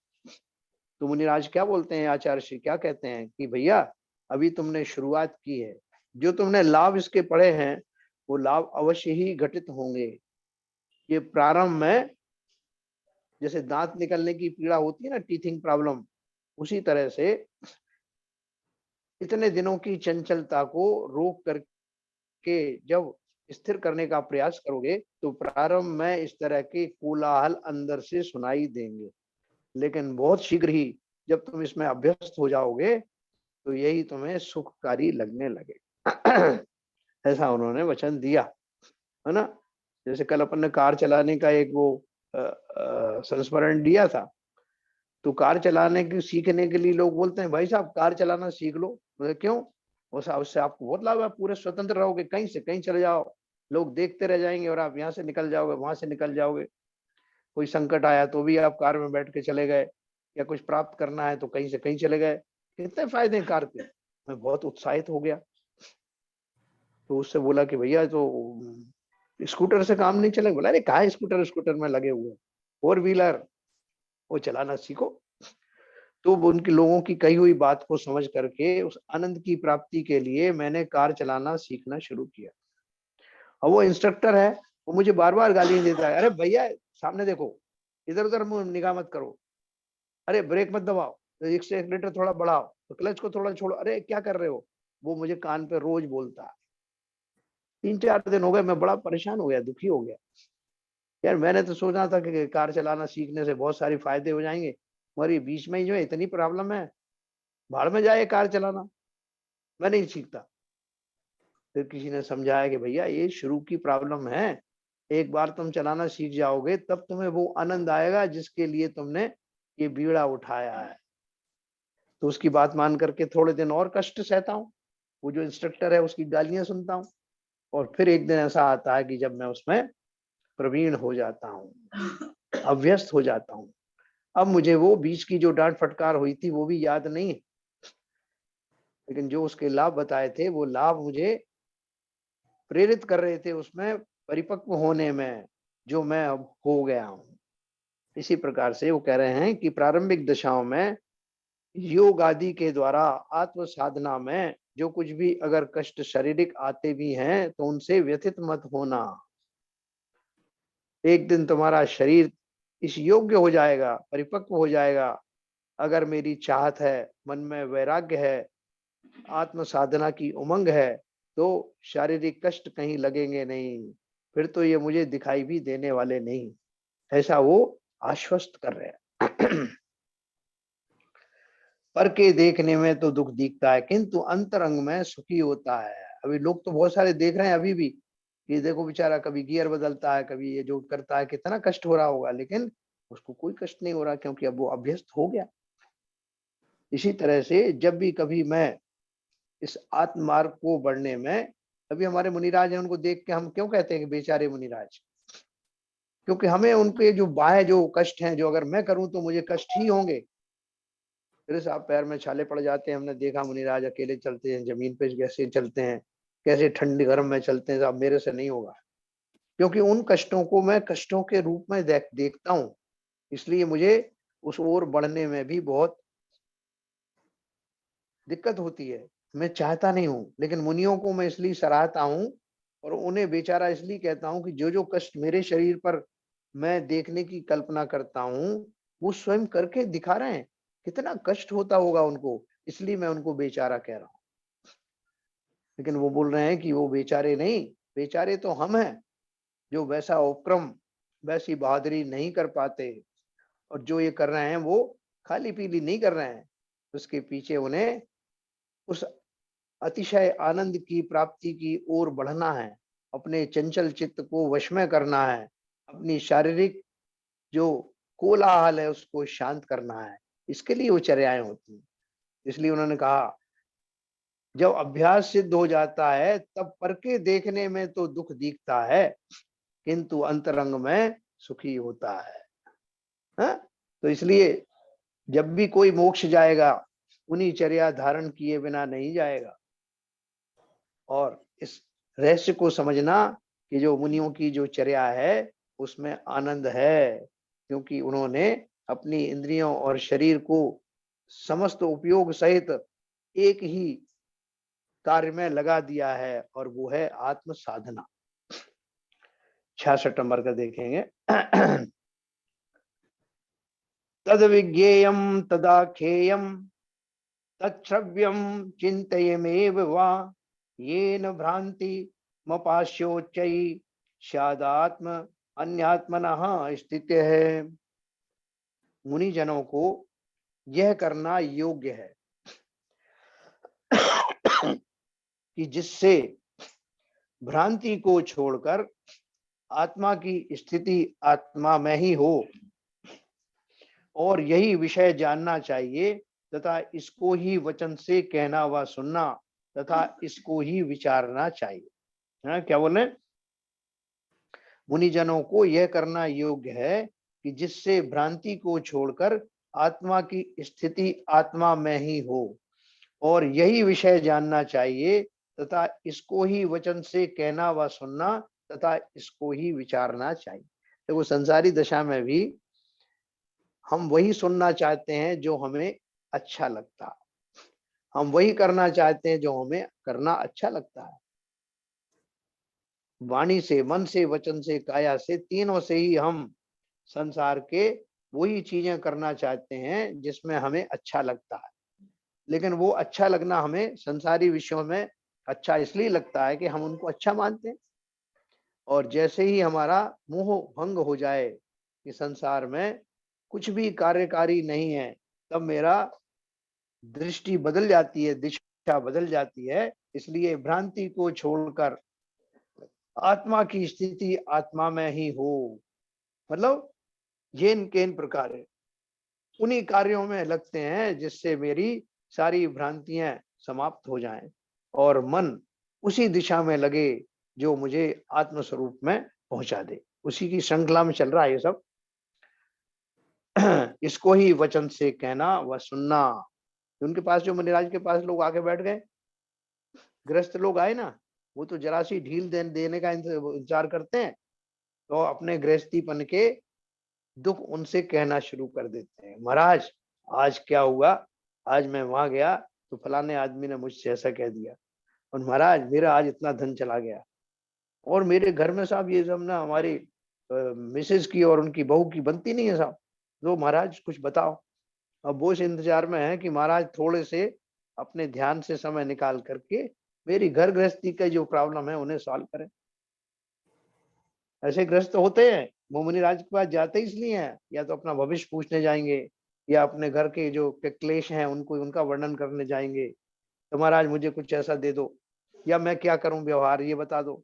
S2: तो मुनिराज क्या बोलते हैं, आचार्य श्री क्या कहते हैं कि भैया अभी तुमने शुरुआत की है, जो तुमने लाभ इसके पढ़े हैं वो लाभ अवश्य ही घटित होंगे। ये प्रारंभ में जैसे दांत निकलने की पीड़ा होती है ना, टीथिंग प्रॉब्लम, उसी तरह से इतने दिनों की चंचलता को रोक करके जब स्थिर करने का प्रयास करोगे तो प्रारंभ में इस तरह के कोलाहल अंदर से सुनाई देंगे, लेकिन बहुत शीघ्र ही जब तुम इसमें अभ्यस्त हो जाओगे तो यही तुम्हें सुखकारी लगने लगे। ऐसा उन्होंने वचन दिया, है ना। जैसे कल अपन ने कार चलाने का एक वो संस्मरण दिया था, तो कार चलाने की सीखने के लिए लोग बोलते हैं भाई साहब कार चलाना सीख लो, बोले क्यों, उससे आपको बहुत लाभ है, पूरे स्वतंत्र रहोगे, कहीं से कहीं चले जाओ, लोग देखते रह जाएंगे और आप यहाँ से निकल जाओगे, वहां से निकल जाओगे, कोई संकट आया तो भी आप कार में बैठ के चले गए, या कुछ प्राप्त करना है तो कहीं से कहीं चले गए, कितने फायदे हैं कार के। मैं बहुत उत्साहित हो गया, तो उससे बोला कि भैया तो स्कूटर से काम नहीं चलेगा, बोला अरे कहाँ स्कूटर स्कूटर में लगे हुए, फोर व्हीलर वो चलाना सीखो। तो उनके लोगों की कही हुई बात को समझ करके उस आनंद की प्राप्ति के लिए मैंने कार चलाना सीखना शुरू किया। और वो इंस्ट्रक्टर है, वो मुझे बार बार गाली देता है, अरे भैया सामने देखो, इधर उधर निगाह मत करो, अरे ब्रेक मत दबाओ, तो एक्सीलरेटर थोड़ा बढ़ाओ, तो क्लच को थोड़ा छोड़ो, अरे क्या कर रहे हो, वो मुझे कान पे रोज बोलता है। 3-4 दिन हो गए, मैं बड़ा परेशान हो गया, दुखी हो गया, यार मैंने तो सोचा था कि कार चलाना सीखने से बहुत सारे फायदे हो जाएंगे, मगर ये बीच में ही जो है इतनी प्रॉब्लम है, भाड़ में जाए कार चलाना, मैं नहीं सीखता। फिर किसी ने समझाया कि भैया ये शुरू की प्रॉब्लम है, एक बार तुम चलाना सीख जाओगे तब तुम्हें वो आनंद आएगा जिसके लिए तुमने ये बीड़ा उठाया है। तो उसकी बात मान करके थोड़े दिन और कष्ट सहता हूँ, वो जो इंस्ट्रक्टर है उसकी गालियां सुनता हूँ, और फिर एक दिन ऐसा आता है कि जब मैं उसमें प्रवीण हो जाता हूँ, अभ्यस्त हो जाता हूँ। अब मुझे वो बीच की जो डांट फटकार हुई थी वो भी याद नहीं, लेकिन जो उसके लाभ बताए थे वो लाभ मुझे प्रेरित कर रहे थे उसमें परिपक्व होने में, जो मैं अब हो गया हूँ। इसी प्रकार से वो कह रहे हैं कि प्रारंभिक दशाओं में योग आदि के द्वारा आत्म साधना में जो कुछ भी अगर कष्ट शारीरिक आते भी हैं तो उनसे व्यथित मत होना। एक दिन तुम्हारा शरीर इस योग्य हो जाएगा, परिपक्व हो जाएगा। अगर मेरी चाहत है, मन में वैराग्य है, आत्म साधना की उमंग है, तो शारीरिक कष्ट कहीं लगेंगे नहीं, फिर तो ये मुझे दिखाई भी देने वाले नहीं। ऐसा वो आश्वस्त कर रहे हैं। पर के देखने में तो दुख दिखता है किंतु अंतरंग में सुखी होता है। अभी लोग तो बहुत सारे देख रहे हैं अभी भी कि देखो बेचारा कभी गियर बदलता है, कभी ये जो करता है, कितना कष्ट हो रहा होगा, लेकिन उसको कोई कष्ट नहीं हो रहा क्योंकि अब वो अभ्यस्त हो गया। इसी तरह से जब भी कभी मैं इस आत्म मार्ग को बढ़ने में, अभी हमारे मुनिराज हैं, उनको देख के हम क्यों कहते हैं कि बेचारे मुनिराज? क्योंकि हमें उनके जो बाह्य जो कष्ट हैं, जो अगर मैं करूं तो मुझे कष्ट ही होंगे। फिर साहब पैर में छाले पड़ जाते हैं। हमने देखा मुनिराज अकेले चलते हैं, जमीन पे कैसे चलते हैं, कैसे ठंडी गर्म में चलते हैं, साहब मेरे से नहीं होगा। क्योंकि उन कष्टों को मैं कष्टों के रूप में देखता हूँ, इसलिए मुझे उस ओर बढ़ने में भी बहुत दिक्कत होती है। मैं चाहता नहीं हूँ, लेकिन मुनियों को मैं इसलिए सराहता हूँ और उन्हें बेचारा इसलिए कहता हूँ कि जो जो कष्ट मेरे शरीर पर मैं देखने की कल्पना करता हूँ, वो स्वयं करके दिखा रहे हैं। कितना कष्ट होता होगा उनको, इसलिए मैं उनको बेचारा कह रहा हूँ। लेकिन वो बोल रहे हैं कि वो बेचारे नहीं, बेचारे तो हम हैं जो वैसा उपक्रम, वैसी बहादुरी नहीं कर पाते। और जो ये कर रहे हैं वो खाली पीली नहीं कर रहे हैं, उसके पीछे उन्हें उस अतिशय आनंद की प्राप्ति की ओर बढ़ना है, अपने चंचल चित्त को वश में करना है, अपनी शारीरिक जो कोलाहल है उसको शांत करना है। इसके लिए वो चर्याएं होती हैं। इसलिए उन्होंने कहा जब अभ्यास सिद्ध हो जाता है तब परके देखने में तो दुख दिखता है किंतु अंतरंग में सुखी होता है। हा? तो इसलिए जब भी कोई मोक्ष जाएगा उन्हीं चर्या धारण किए बिना नहीं जाएगा। और इस रहस्य को समझना कि जो मुनियों की जो चर्या है उसमें आनंद है, क्योंकि उन्होंने अपनी इंद्रियों और शरीर को समस्त उपयोग सहित एक ही कार्य में लगा दिया है और वो है आत्म साधना। 66 नंबर का देखेंगे। तद विज्ञेयम तदाख्येयम तच्छ्रव्यम चिंतयमेव वा येन भ्रांति मपास्योच्चयी स्यादात्म अन्यात्मनः स्थित है। मुनि जनों को यह करना योग्य है कि जिससे भ्रांति को छोड़कर आत्मा की स्थिति आत्मा में ही हो, और यही विषय जानना चाहिए तथा इसको ही वचन से कहना व सुनना तथा इसको ही विचारना चाहिए। हाँ, क्या बोले? मुनिजनों को यह करना योग्य है कि जिससे भ्रांति को छोड़कर आत्मा की स्थिति आत्मा में ही हो, और यही विषय जानना चाहिए तथा इसको ही वचन से कहना व सुनना तथा इसको ही विचारना चाहिए। देखो संसारी दशा में भी हम वही सुनना चाहते हैं जो हमें अच्छा लगता है, हम वही करना चाहते हैं जो हमें करना अच्छा लगता है। वाणी से, मन से, वचन से, काया से, तीनों से ही हम संसार के वही चीजें करना चाहते हैं जिसमें हमें अच्छा लगता है। लेकिन वो अच्छा लगना हमें संसारी विषयों में अच्छा इसलिए लगता है कि हम उनको अच्छा मानते हैं। और जैसे ही हमारा मोह भंग हो जाए कि संसार में कुछ भी कार्यकारी नहीं है, तब मेरा दृष्टि बदल जाती है, दिशा बदल जाती है। इसलिए भ्रांति को छोड़कर आत्मा की स्थिति आत्मा में ही हो, मतलब ये इनके इन प्रकार है, उन्हीं कार्यों में लगते हैं जिससे मेरी सारी भ्रांतियां समाप्त हो जाएं और मन उसी दिशा में लगे जो मुझे आत्म स्वरूप में पहुंचा दे। उसी की श्रृंखला में चल रहा है ये सब। इसको ही वचन से कहना व सुनना। उनके पास, जो मुनिराज के पास लोग आके बैठ गए, गृहस्थ लोग आए ना, वो तो जरा सी ढील देने का इंतजार करते हैं, तो अपने गृहस्थीपन के दुख उनसे कहना शुरू कर देते हैं। महाराज आज क्या हुआ, आज मैं वहां गया तो फलाने आदमी ने मुझसे ऐसा कह दिया, और महाराज मेरा आज इतना धन चला गया, और मेरे घर में साहब ये सब ना हमारी मिसेज की और उनकी बहू की बनती नहीं है साहब, तो महाराज कुछ बताओ। अब वो इस इंतजार में है कि महाराज थोड़े से अपने ध्यान से समय निकाल करके मेरी घर गृहस्थी का जो प्रॉब्लम है उन्हें सॉल्व करें। ऐसे ग्रस्त होते हैं, वो मुनिराज के पास जाते इसलिए हैं, या तो अपना भविष्य पूछने जाएंगे, या अपने घर के जो क्लेश हैं उनको, उनका वर्णन करने जाएंगे, तो महाराज मुझे कुछ ऐसा दे दो, या मैं क्या करूं व्यवहार ये बता दो।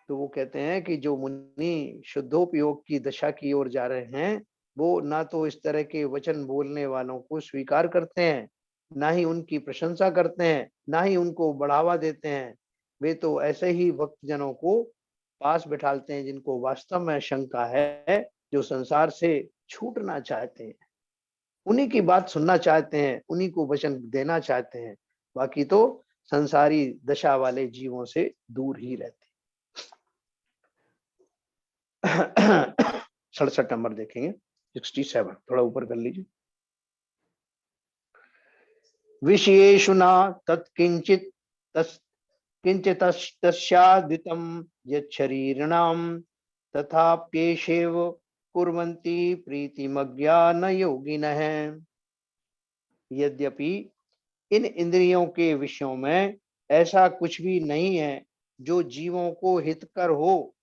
S2: तो वो कहते हैं कि जो मुनि शुद्धोपयोग की दशा की ओर जा रहे हैं, वो ना तो इस तरह के वचन बोलने वालों को स्वीकार करते हैं, ना ही उनकी प्रशंसा करते हैं, ना ही उनको बढ़ावा देते हैं। वे तो ऐसे ही भक्त जनों को पास बिठालते हैं जिनको वास्तव में शंका है, जो संसार से छूटना चाहते हैं, उन्हीं की बात सुनना चाहते हैं, उन्हीं को वचन देना चाहते हैं। बाकी तो संसारी दशा वाले जीवों से दूर ही रहते। 67 नंबर देखेंगे, 67, थोड़ा ऊपर कर लीजिए। विषयेषु न तत्किंचित किंचितस्यादितं यच्छरीरिणां तथाप्येषेव कुर्वन्ति प्रीतिमज्ञानयोगिनः। यद्यपि इन इंद्रियों के विषयों में ऐसा कुछ भी नहीं है जो जीवों को हितकर हो,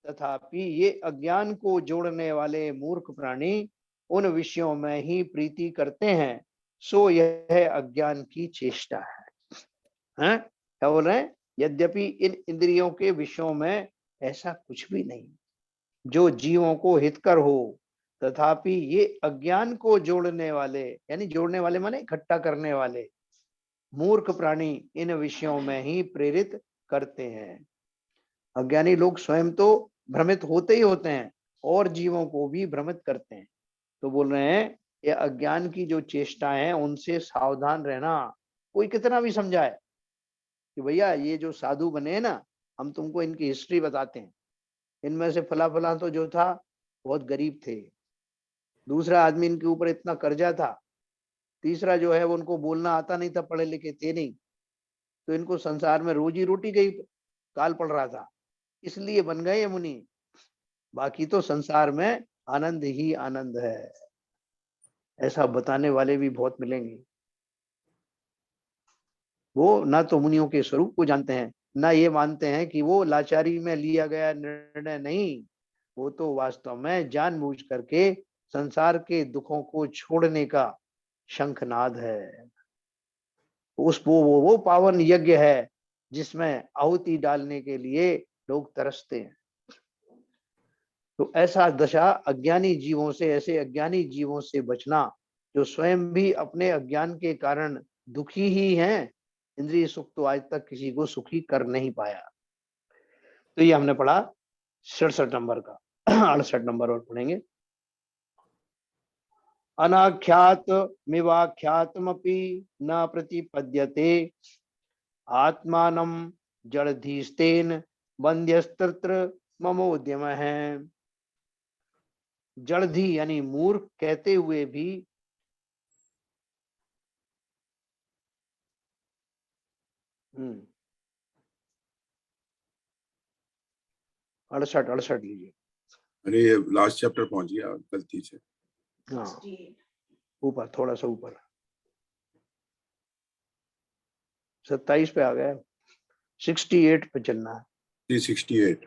S2: तथापि ये अज्ञान को जोड़ने वाले मूर्ख प्राणी उन विषयों में ही प्रीति करते हैं, सो यह अज्ञान की चेष्टा है। हैं? क्या बोल रहे हैं? यद्यपि इन इंद्रियों के विषयों में ऐसा कुछ भी नहीं जो जीवों को हितकर हो, तथापि ये अज्ञान को जोड़ने वाले, यानी जोड़ने वाले माने इकट्ठा करने वाले मूर्ख प्राणी इन विषयों में ही प्रेरित करते हैं। अज्ञानी लोग स्वयं तो भ्रमित होते ही होते हैं और जीवों को भी भ्रमित करते हैं। तो बोल रहे हैं ये अज्ञान की जो चेष्टाएं हैं उनसे सावधान रहना। कोई कितना भी समझाए कि भैया ये जो साधु बने हैं ना, हम तुमको इनकी हिस्ट्री बताते हैं, इनमें से फला फला तो जो था बहुत गरीब थे, दूसरा आदमी इनके ऊपर इतना कर्जा था, तीसरा जो है वो उनको बोलना आता नहीं था, पढ़े लिखे थे नहीं, तो इनको संसार में रोजी रोटी का ही काल पड़ रहा था, इसलिए बन गए ये मुनि। बाकी तो संसार में आनंद ही आनंद है। ऐसा बताने वाले भी बहुत मिलेंगे। वो ना तो मुनियों के स्वरूप को जानते हैं, ना ये मानते हैं कि वो लाचारी में लिया गया निर्णय नहीं, वो तो वास्तव में जानबूझ करके संसार के दुखों को छोड़ने का शंखनाद है। उस वो पावन यज्ञ है जिसमें आहुति डालने के लिए लोग तरसते हैं। तो ऐसा दशा अज्ञानी जीवों से, ऐसे अज्ञानी जीवों से बचना जो स्वयं भी अपने अज्ञान के कारण दुखी ही हैं। इंद्रिय सुख तो आज तक किसी को सुखी कर नहीं पाया। तो ये हमने पढ़ा 67 नंबर का। 68 नंबर और पढ़ेंगे। अनाख्यात मिवाख्यातमपि न प्रतिपद्यते आत्मानं जड़धीस्तेन बंध्यस्तत्र ममोद्यम है। जड़धी यानी मूर्ख कहते हुए भी अड़सठ लीजिए।
S1: अरे ये लास्ट चैप्टर पहुंच गया गलती से।
S2: हाँ ऊपर, थोड़ा सा ऊपर 27 पे आ गया, 68 पे चलना है।
S1: 68।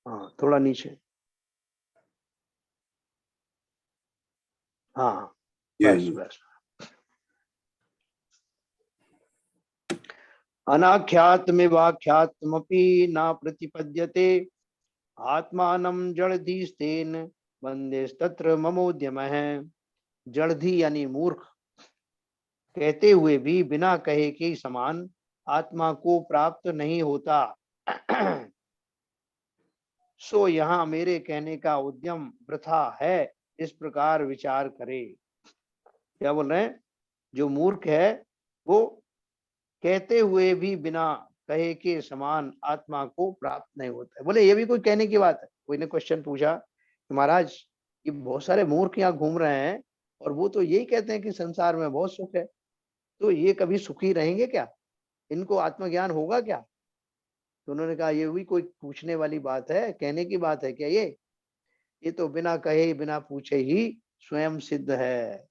S2: हाँ थोड़ा नीचे। हाँ बस बस। अनाख्यातमिवाख्यातमपि न प्रतिपद्यते आत्मानं जड़धीस्तेन बंदेस्तत्र ममोद्यम है। जड़धी यानी मूर्ख कहते हुए भी बिना कहे के समान आत्मा को प्राप्त नहीं होता। सो यहाँ मेरे कहने का उद्यम वृथा है, इस प्रकार विचार करे। क्या बोल रहे हैं? जो मूर्ख है वो कहते हुए भी बिना कहे के समान आत्मा को प्राप्त नहीं होता है। बोले ये भी कोई कहने की बात है? कोई ने क्वेश्चन पूछा कि महाराज ये बहुत सारे मूर्ख यहाँ घूम रहे हैं और वो तो यही कहते हैं कि संसार में बहुत सुख है, तो ये कभी सुखी रहेंगे क्या? इनको आत्मज्ञान होगा क्या? तो उन्होंने कहा ये भी कोई पूछने वाली बात है, कहने की बात है क्या? ये तो बिना कहे बिना पूछे ही स्वयं सिद्ध है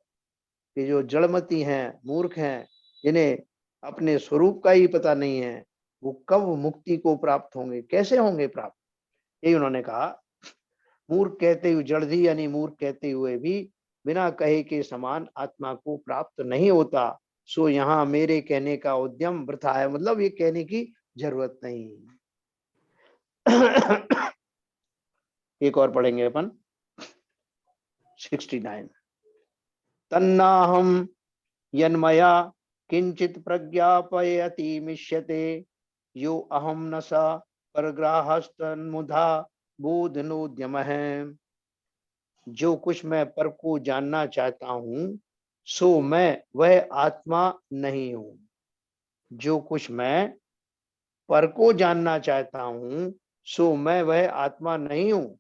S2: कि जो जड़मती हैं, मूर्ख हैं, जिन्हें अपने स्वरूप का ही पता नहीं है, वो कब मुक्ति को प्राप्त होंगे, कैसे होंगे प्राप्त? यही उन्होंने कहा। मूर्ख कहते हुए, जड़धी यानी मूर्ख कहते हुए भी बिना कहे के समान आत्मा को प्राप्त नहीं होता। सो यहाँ मेरे कहने का उद्यम वृथा है, मतलब ये कहने की जरूरत नहीं। एक और पढ़ेंगे अपन 69। तन्नाहम यन्मया किंचित प्रज्ञापयति मिष्यते यो अहम न स परग्राहस्तन्मुधा बोधनोद्यम है। जो कुछ मैं पर को जानना चाहता हूँ सो मैं वह आत्मा नहीं हूँ। जो कुछ मैं पर को जानना चाहता हूँ सो मैं वह आत्मा नहीं हूँ,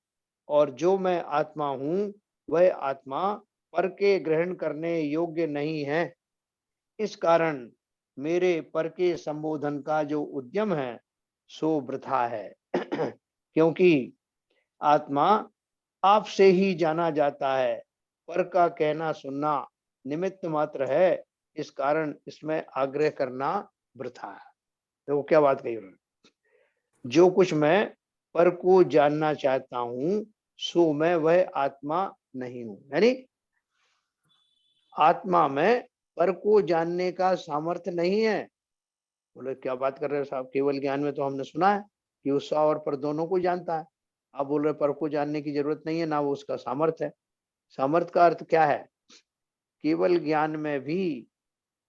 S2: और जो मैं आत्मा हूँ वह आत्मा पर के ग्रहण करने योग्य नहीं है। इस कारण मेरे पर के संबोधन का जो उद्यम है सो वृथा है। क्योंकि आत्मा आपसे ही जाना जाता है, पर का कहना सुनना निमित्त मात्र है, इस कारण इसमें आग्रह करना वृथा है। तो क्या बात कही उन्होंने? जो कुछ मैं पर को जानना चाहता हूँ सो मैं वह आत्मा नहीं हूँ, यानी आत्मा में पर को जानने का सामर्थ्य नहीं है। बोले क्या बात कर रहे हो साहब, केवल ज्ञान में तो हमने सुना है कि वो स्व और पर दोनों को जानता है। आप बोल रहे पर को जानने की जरूरत नहीं है, ना वो उसका सामर्थ्य है। सामर्थ्य का अर्थ क्या है? केवल ज्ञान में भी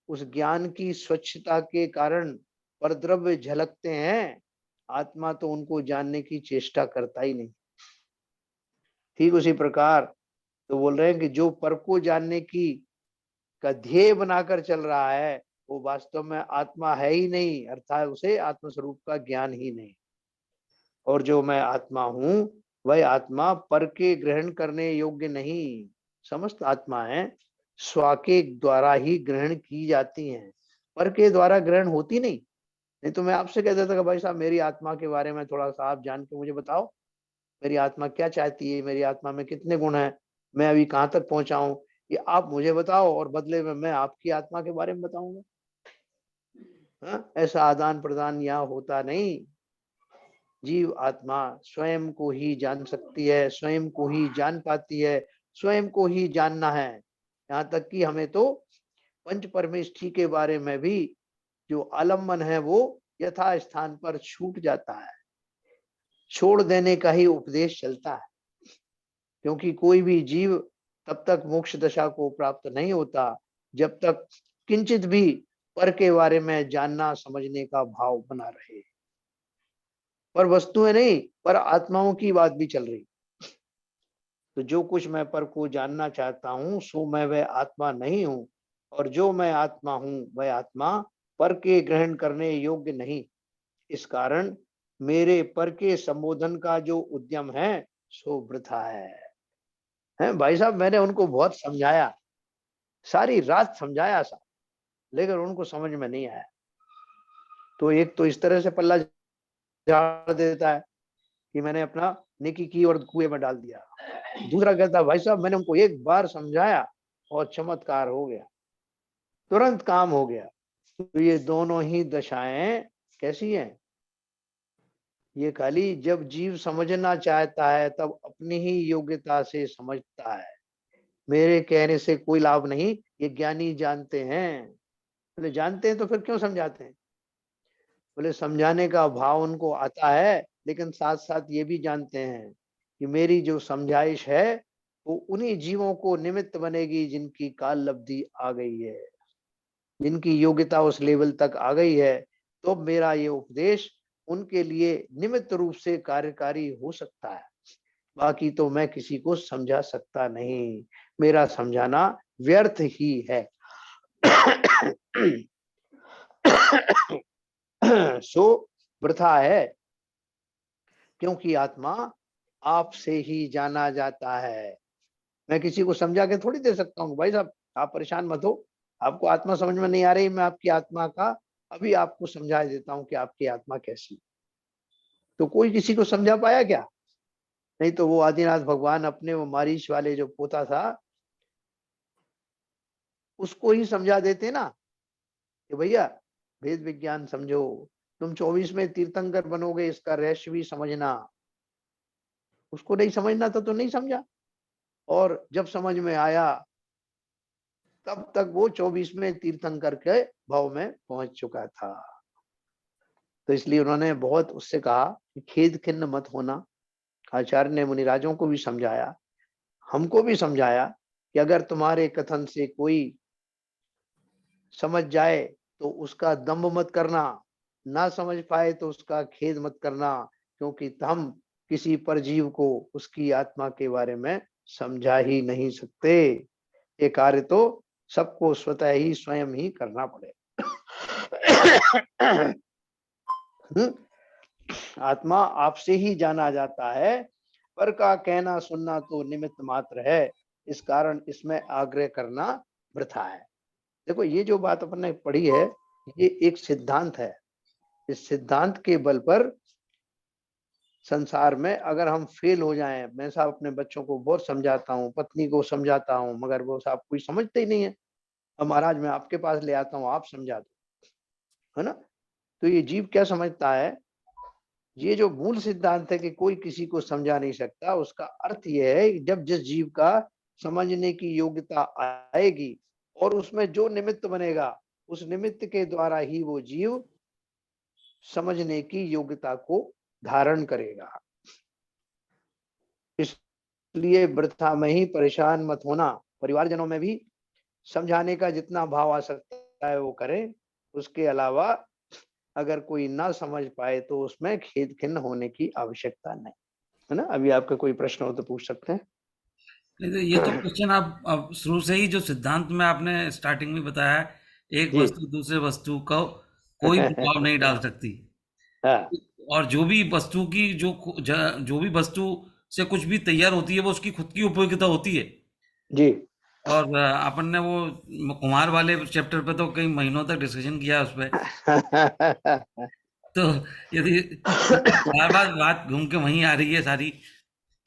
S2: उस ज्ञान की स्वच्छता के कारण परद्रव्य झलकते हैं, आत्मा तो उनको जानने की चेष्टा करता ही नहीं। ठीक उसी प्रकार तो बोल रहे हैं कि जो पर को जानने की का ध्येय बनाकर चल रहा है वो वास्तव में आत्मा है ही नहीं, अर्थात उसे आत्मस्वरूप का ज्ञान ही नहीं। और जो मैं आत्मा हूँ वह आत्मा पर के ग्रहण करने योग्य नहीं। समस्त आत्माएं स्व के द्वारा ही ग्रहण की जाती हैं, पर के द्वारा ग्रहण होती नहीं। नहीं तो मैं आपसे कह देता कि भाई साहब मेरी आत्मा के बारे में थोड़ा सा आप जान के मुझे बताओ, मेरी आत्मा क्या चाहती है, मेरी आत्मा में कितने गुण हैं, मैं अभी कहाँ तक पहुंचा हूँ, ये आप मुझे बताओ और बदले में मैं आपकी आत्मा के बारे में बताऊंगा। हाँ, ऐसा आदान प्रदान यहाँ होता नहीं। जीव आत्मा स्वयं को ही जान सकती है, स्वयं को ही जान पाती है, स्वयं को ही जानना है। यहाँ तक कि हमें तो पंच परमेष्ठी के बारे में भी जो आलम्बन है वो यथा स्थान पर छूट जाता है, छोड़ देने का ही उपदेश चलता है। क्योंकि कोई भी जीव तब तक मोक्ष दशा को प्राप्त नहीं होता जब तक किंचित भी पर के बारे में जानना समझने का भाव बना रहे। पर वस्तुएं नहीं, पर आत्माओं की बात भी चल रही। तो जो कुछ मैं पर को जानना चाहता हूँ सो मैं वह आत्मा नहीं हूँ, और जो मैं आत्मा हूँ वह आत्मा पर के ग्रहण करने योग्य नहीं। इस कारण मेरे पर के संबोधन का जो उद्यम है सो वृथा है भाई साहब, मैंने उनको बहुत समझाया, सारी रात समझाया सा, लेकिन उनको समझ में नहीं आया। तो एक तो इस तरह से पल्ला झाड़ देता है कि मैंने अपना नेकी की और कुएं में डाल दिया। दूसरा कहता भाई साहब मैंने उनको एक बार समझाया और चमत्कार हो गया, तुरंत काम हो गया। तो ये दोनों ही दशाएं कैसी हैं? ये खाली जब जीव समझना चाहता है तब अपनी ही योग्यता से समझता है, मेरे कहने से कोई लाभ नहीं, ये ज्ञानी जानते हैं। बोले जानते हैं तो फिर क्यों समझाते हैं? बोले समझाने का भाव उनको आता है, लेकिन साथ साथ ये भी जानते हैं कि मेरी जो समझाइश है वो उन्हीं जीवों को निमित्त बनेगी जिनकी काल लब्धि आ गई है। जिनकी योग्यता उस लेवल तक आ गई है, तो मेरा ये उपदेश उनके लिए निमित्त रूप से कार्यकारी हो सकता है। बाकी तो मैं किसी को समझा सकता नहीं, मेरा समझाना व्यर्थ ही है। सो वृथा है, क्योंकि आत्मा आपसे ही जाना जाता है। मैं किसी को समझा के थोड़ी दे सकता हूँ भाई साहब आप परेशान मत हो, आपको आत्मा समझ में नहीं आ रही, मैं आपकी आत्मा का अभी आपको समझा देता हूँ कि आपकी आत्मा कैसी। तो कोई किसी को समझा पाया क्या? नहीं तो वो आदिनाथ भगवान अपने वो मारीच वाले जो पोता था उसको ही समझा देते ना कि भैया वेद विज्ञान समझो, तुम 24 में तीर्थंकर बनोगे, इसका रहस्य भी समझना। उसको नहीं समझना था तो नहीं समझा, और जब समझ में आया तब तक वो 24 में तीर्थंकर के भाव में पहुंच चुका था। तो इसलिए उन्होंने बहुत उससे कहा कि खेद खिन्न मत होना। आचार्य ने मुनिराजों को भी समझाया, हमको भी समझाया कि अगर तुम्हारे कथन से कोई समझ जाए तो उसका दंभ मत करना, ना समझ पाए तो उसका खेद मत करना, क्योंकि हम किसी परजीव को उसकी आत्मा के बारे में समझा ही नहीं सकते। ये कार्य तो सबको स्वतः ही स्वयं ही करना पड़े। आत्मा आपसे ही जाना जाता है, पर का कहना सुनना तो निमित्त मात्र है, इस कारण इसमें आग्रह करना वृथा है। देखो ये जो बात अपन ने पढ़ी है ये एक सिद्धांत है। इस सिद्धांत के बल पर संसार में अगर हम फेल हो जाएं, मैं साहब अपने बच्चों को बहुत समझाता हूँ, पत्नी को समझाता हूँ, मगर वो साहब कोई समझते ही नहीं है। अब महाराज मैं आपके पास ले आता हूँ, आप समझा दो, है ना। तो ये जीव क्या समझता है, ये जो मूल सिद्धांत है कि कोई किसी को समझा नहीं सकता, उसका अर्थ यह है जब जिस जीव का समझने की योग्यता आएगी और उसमें जो निमित्त बनेगा उस निमित्त के द्वारा ही वो जीव समझने की योग्यता को धारण करेगा। इसलिए वृथा में ही परेशान मत होना, परिवारजनों में भी समझाने का जितना भाव आ सकता है वो करें, उसके अलावा अगर कोई ना समझ पाए तो उसमें खेद खिन्न होने की आवश्यकता नहीं, है ना। अभी आपका कोई प्रश्न हो तो पूछ सकते हैं।
S3: नहीं तो ये तो क्वेश्चन आप अब शुरू से ही जो सिद्धांत में आपने स्टार्टिंग में बताया है, एक
S2: जी।
S3: वस्तु दूसरे वस्तु को कोई प्रभाव नहीं डाल सकती,
S2: हाँ
S3: और जो भी वस्तु की जो भी वस्तु से कुछ भी तैयार होती है वो उसकी खुद की उपयोगिता होती है।
S2: जी।
S3: और अपन ने वो कुमार वाले चैप्टर पे तो कई महीनों तक डिस्कशन किया उस पर। तो यदि बार बार बात घूम के वहीं आ रही है सारी,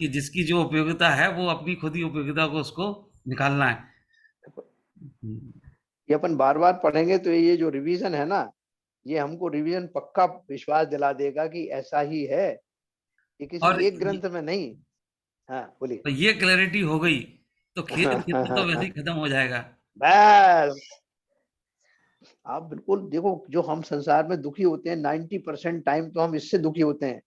S3: कि जिसकी जो उपयोगिता है वो अपनी खुद ही उपयोगिता को उसको निकालना है।
S2: ये अपन बार बार पढ़ेंगे तो ये जो रिवीजन है ना, ये हमको रिवीजन पक्का विश्वास दिला देगा कि ऐसा ही है, ये किसी
S3: और
S2: एक ग्रंथ में नहीं। हाँ बोलिए।
S3: तो ये क्लैरिटी हो गई तो खेद खिन्न तो वैसे ही खत्म हो जाएगा।
S2: बस आप बिल्कुल देखो, जो हम संसार में दुखी होते हैं 90% टाइम तो हम इससे दुखी होते हैं।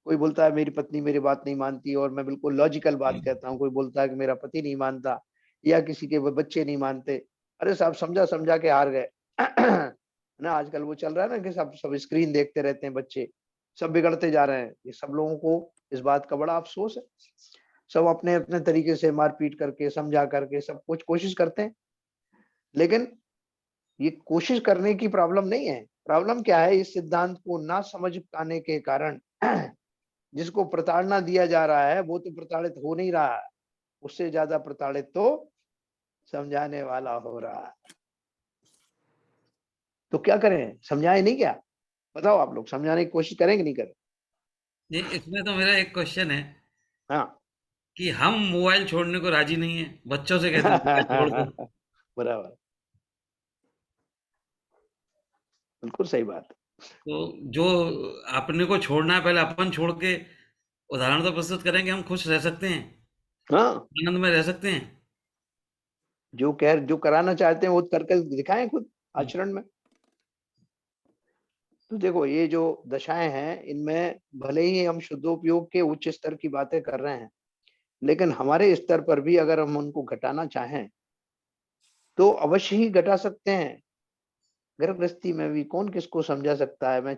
S2: कोई बोलता है मेरी पत्नी मेरी बात नहीं मानती और मैं बिल्कुल लॉजिकल बात कहता हूँ, कोई बोलता है कि मेरा पति नहीं मानता या किसी के बच्चे नहीं मानते। अरे साहब समझा समझा के हार गए। ना आजकल वो चल रहा है ना कि सब सब स्क्रीन देखते रहते हैं बच्चे, सब बिगड़ते जा रहे हैं। ये सब लोगों को इस बात का बड़ा अफसोस है। सब अपने अपने तरीके से मारपीट करके समझा करके सब कुछ कोशिश करते हैं, लेकिन ये कोशिश करने की प्रॉब्लम नहीं है। प्रॉब्लम क्या है, इस सिद्धांत को ना समझ पाने के कारण जिसको प्रताड़ना दिया जा रहा है वो तो प्रताड़ित हो नहीं रहा है, उससे ज्यादा प्रताड़ित तो समझाने वाला हो रहा है। तो क्या करें, समझाए नहीं क्या? बताओ आप लोग समझाने की कोशिश करें कि नहीं करें?
S3: ये इसमें तो मेरा एक क्वेश्चन है
S2: हाँ।
S3: कि हम मोबाइल छोड़ने को राजी नहीं है, बच्चों से कहते हैं मोबाइल छोड़ दो।
S2: बराबर, बिल्कुल सही बात।
S3: तो जो अपने को छोड़ना है पहले अपन छोड़ के उदाहरण तो प्रस्तुत करेंगे, हम खुश रह सकते हैं,
S2: हाँ,
S3: आनंद में रह सकते हैं।
S2: जो कराना चाहते हैं वो करके दिखाएं खुद आचरण में। तो देखो ये जो दशाएं हैं इनमें भले ही हम शुद्धोपयोग के उच्च स्तर की बातें कर रहे हैं, लेकिन हमारे स्तर पर भी अगर हम उनको घटाना चाहें तो अवश्य ही घटा सकते हैं। घर गृहस्थी में भी कौन किसको समझा सकता है। मैं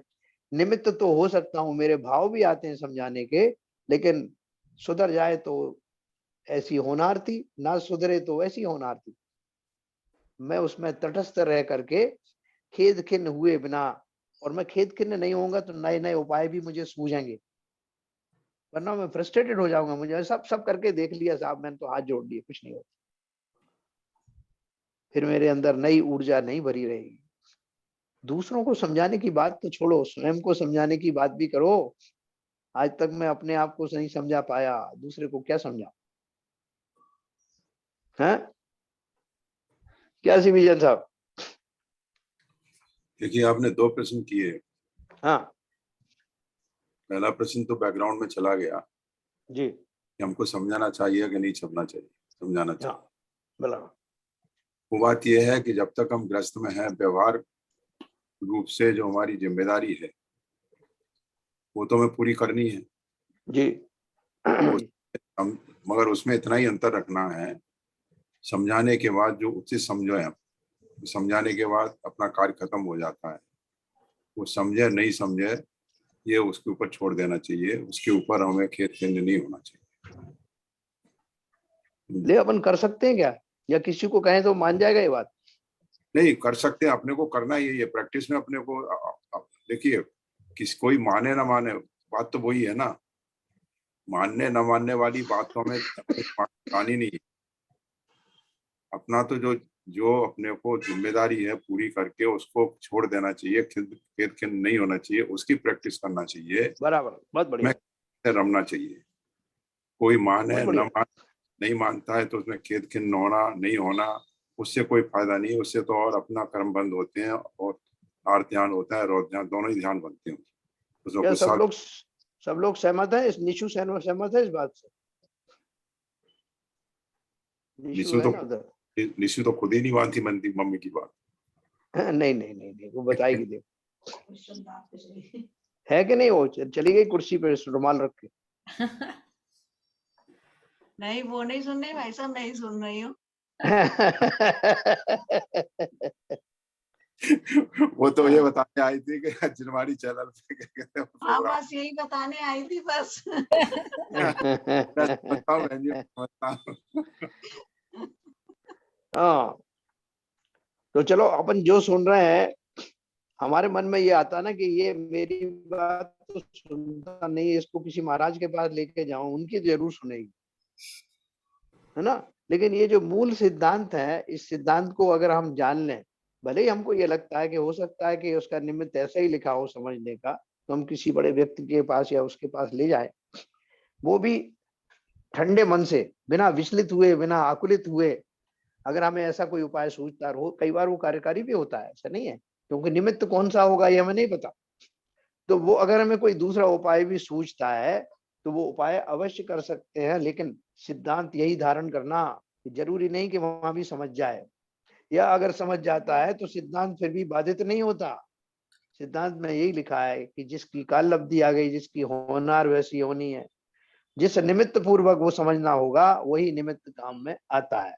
S2: निमित्त तो हो सकता हूँ, मेरे भाव भी आते हैं समझाने के, लेकिन सुधर जाए तो ऐसी होनार थी, ना सुधरे तो ऐसी होनार थी। मैं उसमें तटस्थ रह करके खेद खिन्न हुए बिना, और मैं खेद खिन्न नहीं होऊंगा तो नए नए उपाय भी मुझे सूझेंगे, वरना मैं फ्रस्ट्रेटेड हो जाऊंगा। मुझे सब सब करके देख लिया साहब, मैंने तो हाथ जोड़ लिए, कुछ नहीं होता। फिर मेरे अंदर नई ऊर्जा नहीं भरी रहेगी। दूसरों को समझाने की बात तो छोड़ो, स्वयं को समझाने की बात भी करो। आज तक मैं अपने आप को नहीं समझा पाया, दूसरे को क्या समझा है? क्या सिविजन साहब?
S1: देखिए, आपने 2 प्रश्न किए।
S2: हाँ
S1: पहला प्रश्न तो बैकग्राउंड में चला गया
S2: जी,
S1: कि हमको समझाना चाहिए कि नहीं समझना चाहिए, समझाना चाहिए।
S2: हाँ बोला।
S1: वो बात यह है कि जब तक हम ग्रस्त में हैं, व्यवहार रूप से जो हमारी जिम्मेदारी है वो तो हमें पूरी करनी है।
S2: जी
S1: हम मगर उसमें इतना ही अंतर रखना है, समझाने के बाद जो उचित समझो है, समझाने के बाद अपना कार्य खत्म हो जाता है। वो समझे नहीं समझे ये उसके ऊपर छोड़ देना चाहिए, उसके ऊपर हमें खेद खिन्न नहीं होना चाहिए।
S2: ले अपन कर सकते हैं क्या, या किसी को कहें तो मान जाएगा ये बात?
S1: नहीं कर सकते, अपने को करना ही है प्रैक्टिस में अपने को। देखिए, कोई माने ना माने, बात तो वही है ना। मानने न मानने वाली बात तो हमें माननी नहीं है। अपना तो जो जो अपने को जिम्मेदारी है पूरी करके उसको छोड़ देना चाहिए, खेद खिन्न नहीं होना चाहिए, उसकी प्रैक्टिस करना चाहिए,
S2: बराबर, बहुत बढ़िया,
S1: रमना चाहिए। कोई माने
S2: बहुत
S1: न
S2: बढ़िया।
S1: मान, नहीं मानता है तो उसमें खेद खिन्न होना नहीं होना, उससे कोई फायदा नहीं है। उससे तो और अपना कर्म बंद होते हैं और आर ध्यान होता है, रोज ध्यान, दोनों ही ध्यान बनते हैं उसमें
S2: क्या
S1: कुछ साल।
S2: सब लोग सहमत है इस, निशु सहमत है इस बात से? निशु
S1: निशु
S2: है
S1: तो
S2: ना उधर?
S1: निशु तो खुद ही नहीं मानती मनती मम्मी की बात।
S2: नहीं नहीं नहीं नहीं, वो बताएगी। देखो है कि नहीं, वो चली गई कुर्सी पे रुमाल रख के।
S4: नहीं, वो नहीं सुन रही भाई साहब, नहीं सुन रही हूँ।
S1: वो तो ये बताने आई थी कि जिनवाड़ी चैनल पे क्या कहते हैं
S4: हाँ,
S1: प्रोग्राम।
S4: बस यही बताने आई थी बस।
S1: बताओ बहन जी, बताओ।
S2: हाँ, तो चलो अपन जो सुन रहे हैं, हमारे मन में ये आता ना कि ये मेरी बात तो सुनता नहीं, इसको किसी महाराज के पास लेके जाऊं, उनकी जरूर सुनेगी, है ना। लेकिन ये जो मूल सिद्धांत है, इस सिद्धांत को अगर हम जान लें, भले ही हमको ये लगता है कि हो सकता है कि उसका निमित्त ऐसा ही लिखा हो समझने का, तो हम किसी बड़े व्यक्ति के पास या उसके पास ले जाए, वो भी ठंडे मन से, बिना विचलित हुए, बिना आकुलित हुए, अगर हमें ऐसा कोई उपाय सूझता हो, कई बार वो कार्यकारी भी होता है, ऐसा नहीं है, क्योंकि निमित्त कौन सा होगा ये हमें नहीं पता। तो वो अगर हमें कोई दूसरा उपाय भी सूझता है तो वो उपाय अवश्य कर सकते हैं, लेकिन सिद्धांत यही धारण करना कि जरूरी नहीं कि वहां भी समझ जाए, या अगर समझ जाता है तो सिद्धांत फिर भी बाधित नहीं होता। सिद्धांत में यही लिखा है कि जिसकी काल लब्धि आ गई, जिसकी होनार वैसी होनी है, जिस निमित्त पूर्वक वो समझना होगा वही निमित्त काम में आता है।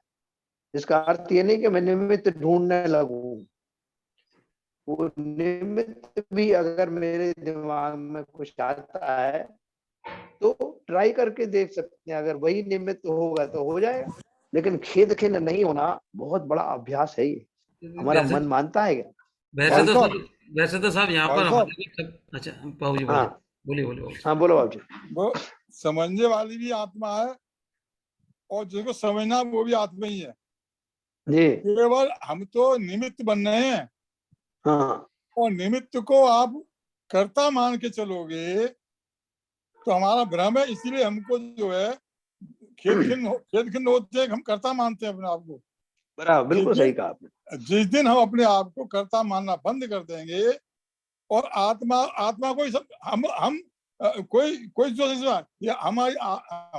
S2: इसका अर्थ ये नहीं कि मैं निमित्त ढूंढने लगूं, वो निमित्त भी अगर मेरे दिमाग में कुछ आता है तो ट्राई करके देख सकते हैं, अगर वही निमित्त होगा तो हो जाएगा। लेकिन खेद खिन्न नहीं होना बहुत बड़ा अभ्यास है ये, हमारा
S3: वैसे
S2: मन मानता है क्या?
S3: वैसे तो
S5: भाई
S3: सब वैसे तो सब यहाँ पर
S5: साहब
S3: हमारे भी सब। अच्छा बाबू जी बोलिए,
S2: हाँ
S3: बोलिए बोलिए बोलिए।
S2: हाँ, बोलो बाबू जी।
S5: वो समझने वाली भी आत्मा है और जिसको समझना वो भी आत्मा ही है।
S2: जी
S5: केवल हम तो निमित्त बन रहे हैं,
S2: हाँ
S5: और निमित्त को आप कर्ता मान के चलोगे तो हमारा भ्रम है। इसीलिए हमको जो है खेद खिन्न होते हैं कि हम कर्ता मानते हैं अपने आप को।
S2: बराबर, बिल्कुल सही कहा आपने।
S5: जिस दिन हम अपने आप को कर्ता मानना बंद कर देंगे और आत्मा को ही सब हम कोई कोई जो ये हमारी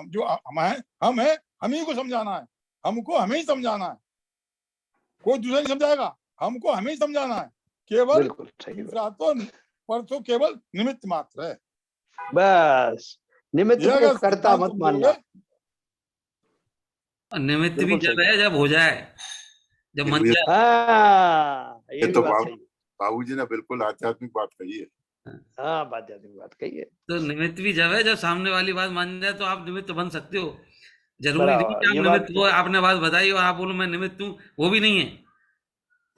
S5: जो हम है, हम ही को समझाना है, हमको हमें ही समझाना है, कोई दूसरा नहीं समझाएगा, हमको हमें ही समझाना है। केवल
S2: बिल्कुल सही
S5: दूसरा तो केवल निमित्त मात्र है।
S2: बस निमित्त
S5: ये
S2: को
S5: अगर
S2: कर्ता
S5: सिद्धांत
S2: मत
S5: समझोगे,
S2: मानना।
S3: निमित्त भी
S2: बिल्कुल
S3: जब
S2: सही
S3: है जब हो जाए, जब मन
S1: ये
S3: जाए।
S2: हाँ,
S1: ये
S2: ये भी
S1: तो
S2: बात
S1: बात
S2: सही है।
S1: बाबूजी ने बिल्कुल आध्यात्मिक बात कही है।
S2: हाँ, बात कही है।
S3: तो निमित्त भी जब है, जब सामने वाली बात मान जाए तो आप निमित्त बन सकते हो। जरूरी नहीं
S2: बराबर,
S3: कि
S2: ये
S3: आप
S2: बात
S3: निमित्त हो, आपने बात बताई और आप बोलो मैं निमित्त हूँ, वो भी नहीं है।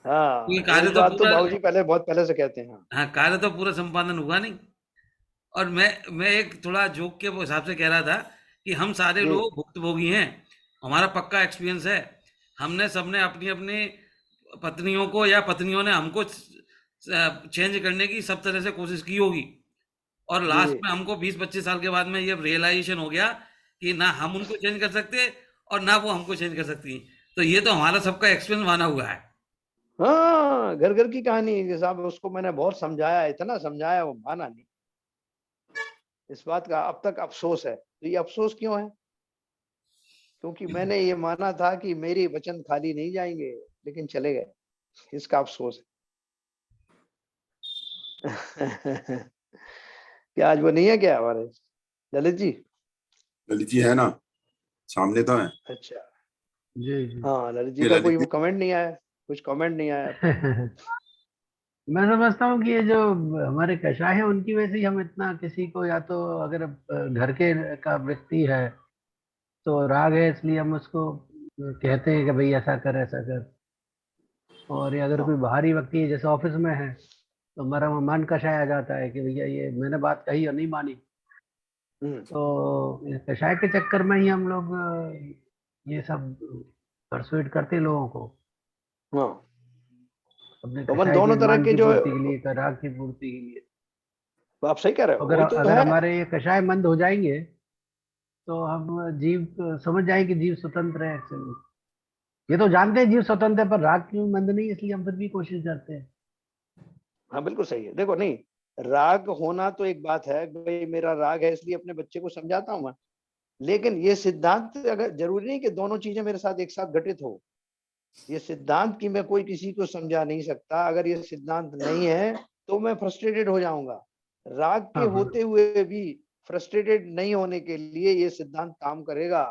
S2: हाँ,
S3: क्योंकि
S2: वो
S3: कार्य तो
S2: बात तो
S3: पूरा,
S2: बाबूजी पहले बहुत पहले से कहते हैं। हाँ,
S3: हाँ, कार्य तो पूरा संपादन हुआ नहीं। और मैं एक थोड़ा जोक के हिसाब से कह रहा था कि हम सारे
S2: जी,
S3: लोग भुक्तभोगी हैं। हमारा पक्का एक्सपीरियंस है। हमने सबने अपनी अपनी पत्नियों को या पत्नियों ने हमको चेंज करने की सब तरह से कोशिश की होगी, और
S2: जी,
S3: लास्ट में हमको 20-25 साल के बाद में ये रियलाइजेशन हो गया कि ना हम उनको चेंज कर सकते और ना वो हमको चेंज कर सकती। तो ये तो हमारा सबका एक्सपीरियंस माना हुआ है।
S2: हाँ, घर घर की कहानी है कि साहब उसको मैंने बहुत समझाया, इतना समझाया, वो माना नहीं। इस बात का अब तक अफसोस है। तो ये अफसोस क्यों है? क्योंकि मैंने ये माना था कि मेरे वचन खाली नहीं जाएंगे, लेकिन चले गए। इसका अफसोस है। क्या आज वो नहीं है क्या हमारे ललित जी?
S1: ललित जी है ना, सामने तो है।
S2: अच्छा,
S6: जी जी।
S2: हाँ, ललित जी
S1: ये
S2: का
S1: ललित
S2: कोई
S1: जी,
S2: कमेंट नहीं आया, कुछ कमेंट नहीं आया।
S6: मैं समझता हूँ कि ये जो हमारे कषाय है उनकी वजह से ही हम इतना किसी को, या तो अगर घर के का व्यक्ति है तो राग है इसलिए हम उसको कहते हैं कि भाई ऐसा कर ऐसा कर, और या अगर
S2: हाँ,
S6: कोई बाहरी व्यक्ति है जैसे ऑफिस में है तो हमारा मन कषाय आ जाता है कि भैया ये मैंने बात कही और नहीं मानी। तो इस कषाय के चक्कर में ही हम लोग ये सब परसुएट करते हैं लोगों को
S2: हाँ,
S6: अपने
S2: तो अपन
S6: कषाय
S2: दोनों
S6: के
S2: तरह
S6: मान
S2: के
S6: की
S2: जो,
S6: पूर्ति के लिए, राग की पूर्ति के लिए।
S2: तो आप सही कह रहे हो,
S6: अगर
S2: वही तो
S6: अगर
S2: है।
S6: हमारे ये कषाय मंद हो जाएंगे तो हम जीव समझ जाएंगे कि जीव स्वतंत्र है एक्चुअली। ये तो जानते हैं जीव स्वतंत्र है, पर राग क्यों मंद नहीं, इसलिए हम फिर भी कोशिश करते हैं।
S2: हाँ, बिल्कुल सही है। देखो, नहीं, राग होना तो एक बात है, भाई मेरा राग है इसलिए अपने बच्चे को समझाता हूँ मैं। लेकिन ये सिद्धांत, अगर जरूरी नहीं कि दोनों चीजें मेरे साथ एक साथ घटित हो। ये सिद्धांत की मैं कोई किसी को समझा नहीं सकता। अगर ये सिद्धांत नहीं है तो मैं फ्रस्ट्रेटेड हो जाऊंगा। राग के
S6: हाँ हाँ।
S2: होते हुए भी फ्रस्ट्रेटेड नहीं होने के लिए ये सिद्धांत काम करेगा।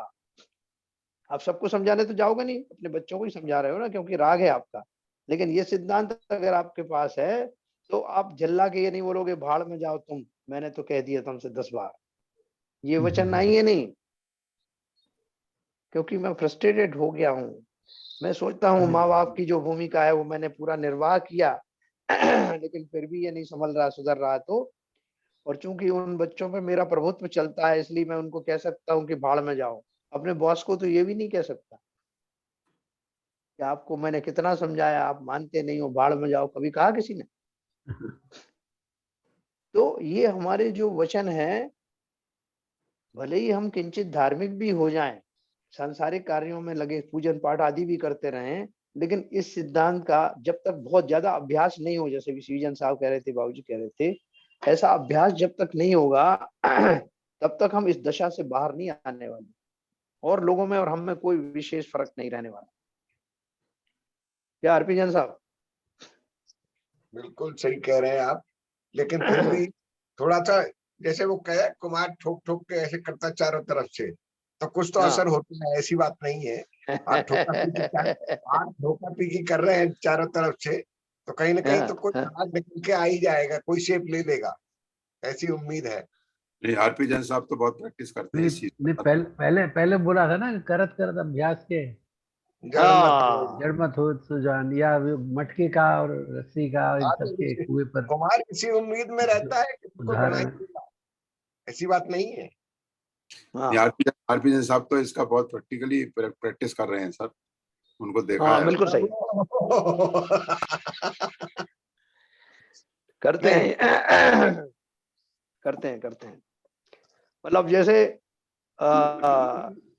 S2: आप सबको समझाने तो जाओगे नहीं, अपने बच्चों को ही समझा रहे हो ना, क्योंकि राग है आपका। लेकिन ये सिद्धांत अगर आपके पास है तो आप जल्ला के ये नहीं बोलोगे भाड़ में जाओ तुम, मैंने तो कह दिया तुमसे 10 बार। ये वचन आएंगे नहीं, क्योंकि मैं फ्रस्ट्रेटेड हो गया हूँ। मैं सोचता हूँ माँ बाप की जो भूमिका है वो मैंने पूरा निर्वाह किया। लेकिन फिर भी ये नहीं संभल रहा, सुधर रहा। तो और चूंकि उन बच्चों पे मेरा प्रभुत्व चलता है, इसलिए मैं उनको कह सकता हूँ कि भाड़ में जाओ। अपने बॉस को तो ये भी नहीं कह सकता कि आपको मैंने कितना समझाया, आप मानते नहीं हो, भाड़ में जाओ। कभी कहा किसी ने? तो ये हमारे जो वचन है, भले ही हम किंचित धार्मिक भी हो जाएं, सांसारिक कार्यों में लगे, पूजन पाठ आदि भी करते रहें, लेकिन इस सिद्धांत का जब तक बहुत ज्यादा अभ्यास नहीं हो, जैसे विश्वजन साहब कह रहे थे, बाबूजी कह रहे थे, ऐसा अभ्यास जब तक नहीं होगा तब तक हम इस दशा से बाहर नहीं आने वाले। और लोगों में और हम में कोई विशेष फर्क नहीं रहने वाला। क्या हरपिजन साहब?
S7: बिल्कुल सही कह रहे हैं आप, लेकिन फिर भी थोड़ा सा, जैसे वो कहे कुमार ठोक ठोक के ऐसे करता चारों तरफ से, तो कुछ तो असर होता है, ऐसी बात नहीं है। आप ठोका पीकी कर रहे हैं चारों तरफ से, तो कहीं ना कहीं तो कोई हाथ निकल के आ ही जाएगा, कोई शेप ले लेगा, ऐसी उम्मीद है।
S1: नहीं, आरपी जैन साहब तो बहुत प्रैक्टिस करते हैं इस चीज
S6: नहीं,
S1: पर।
S6: पहले पहले बोला था ना, करत करत अभ्यास के
S7: जड़ मत हो।
S6: जड़ मत हो सुजान, या मटके का और रस्सी का, इन
S7: हाँ,
S6: सब के कुएं पर
S7: कुमार इसी उम्मीद में रहता है कि उसको बनाई
S6: उदाहरण।
S7: देगा, ऐसी बात नहीं है।
S1: आरपी जैन साहब तो इसका बहुत प्रैक्टिकली प्रैक्टिस कर रहे हैं सर, उनको देखा है।
S2: बिल्कुल सही करते हैं। करते हैं। मतलब जैसे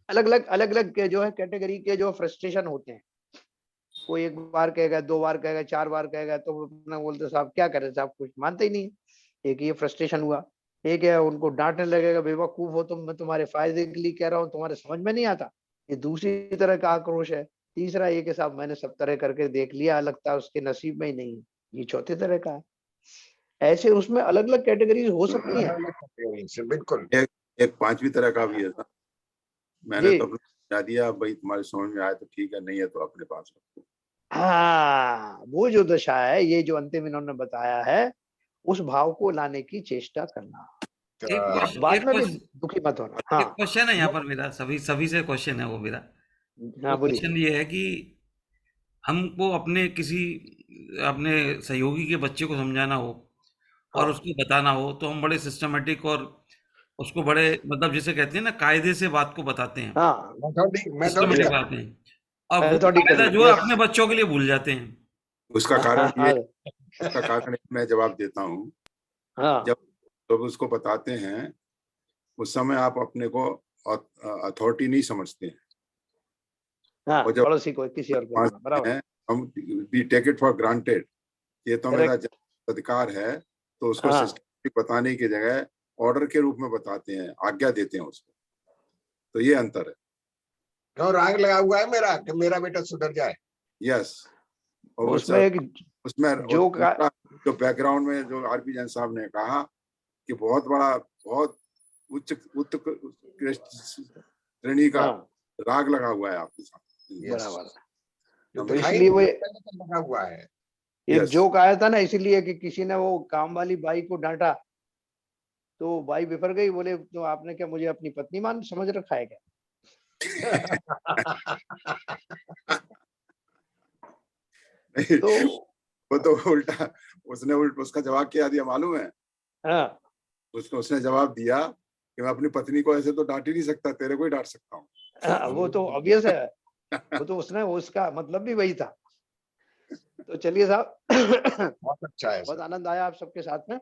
S2: अलग अलग के जो है कैटेगरी के जो फ्रस्ट्रेशन होते हैं। कोई एक बार कहेगा, 2 बार कहेगा, 4 बार कहेगा, तो अपना बोलते साहब क्या करें साहब, कुछ मानते ही नहीं है। एक ये फ्रस्ट्रेशन हुआ। एक है उनको डांटने लगेगा, बेवकूफ हो तुम, मैं तुम्हारे फायदे के लिए कह रहा हूँ, तुम्हारे समझ में नहीं आता। ये दूसरी तरह का आक्रोश है। तीसरा ये कि साहब मैंने सब तरह करके देख लिया, लगता है उसके नसीब में ही नहीं है, ये चौथे तरह का है। ऐसे उसमें अलग अलग कैटेगरीज हो सकती हैं।
S7: बिल्कुल।
S1: एक पांचवी तरह का भी है सर, मैंने
S2: जी,
S1: तो अपना बता दिया, भाई तुम्हारे समझ में आए तो ठीक है, नहीं है तो अपने पास रखो।
S2: हाँ, वो जो दशा है, ये जो अंतिम इन्होंने बताया है, उस भाव को लाने की चेष्टा करना।
S3: एक
S2: बाद में भी
S3: क्वेश्चन
S2: दुखी मत होना।
S3: एक
S2: हाँ,
S3: क्वेश्चन है यहाँ पर मेरा, सभी से क्वेश्चन है वो मेरा।
S2: हाँ
S3: वो
S2: बोलिए।
S3: क्वेश्चन ये है कि हमको अपने किसी अपने सहयोगी के बच्चे को समझाना हो और
S2: हाँ,
S3: उसको बताना हो, तो हम बड़े सिस्टमेटिक और उसको बड़े मतलब जिसे कहते हैं ना कायदे से बात को बताते हैं,
S2: हाँ,
S3: सिस्टमेटिक
S7: मेथोडिकल।
S3: बातें हैं, और वो कायदा
S2: मेथोडिकली,
S3: जो है
S2: यस।
S3: अपने बच्चों के लिए भूल जाते हैं।
S1: उसका कारण ये,
S2: हाँ,
S1: उसका कारण मैं जवाब देता हूँ।
S2: हाँ,
S1: जब जब उसको बताते हैं, उस समय आप अपने को अथॉरिटी नहीं समझते हैं,
S2: हाँ,
S1: और जब
S2: पड़ोसी को किसी और को बोलना,
S1: मानते
S2: बराबर।
S1: हैं, हम we take it for granted, ये तो मेरा
S2: करेक्ट।
S1: अधिकार है, तो उसको
S2: हाँ,
S1: सिस्टमेटिक बताने की जगह ऑर्डर के रूप में बताते हैं, आज्ञा देते हैं उसको। तो ये अंतर है।
S7: क्यों राग लगा हुआ है मेरा कि मेरा बेटा सुधर जाए?
S1: यस। और वो
S2: उसमें एक
S1: उसमें और
S2: जो का,
S1: दूसरा, जो बैकग्राउंड में जो आरपी जैन साहब ने कहा कि बहुत बड़ा, बहुत उत्कृष्ट श्रेणी का
S2: हाँ,
S1: राग लगा हुआ है आपके साथ।
S2: बराबर।
S7: जो
S2: तो
S7: दिखाई
S2: इसलिए वो
S7: नहीं देता लेकिन लगा हुआ है।
S2: एक
S1: यस।
S2: जोक आया था ना, इसीलिए कि किसी ने वो काम वाली बाई को डांटा, तो बाई बिफर गई, बोले तो आपने क्या मुझे अपनी पत्नी मान समझ रखा है क्या? तो
S1: वो तो उल्टा, उसका जवाब क्या दिया मालूम है?
S2: हाँ,
S1: उसने जवाब दिया कि मैं अपनी पत्नी को ऐसे तो डांट ही नहीं सकता, तेरे को ही डांट सकता हूँ।
S2: वो तो ऑब्वियस है, वो तो उसने, उसका मतलब भी वही था। तो चलिए साहब,
S7: बहुत अच्छा है
S2: बहुत
S7: सर।
S2: आनंद आया आप सबके साथ में।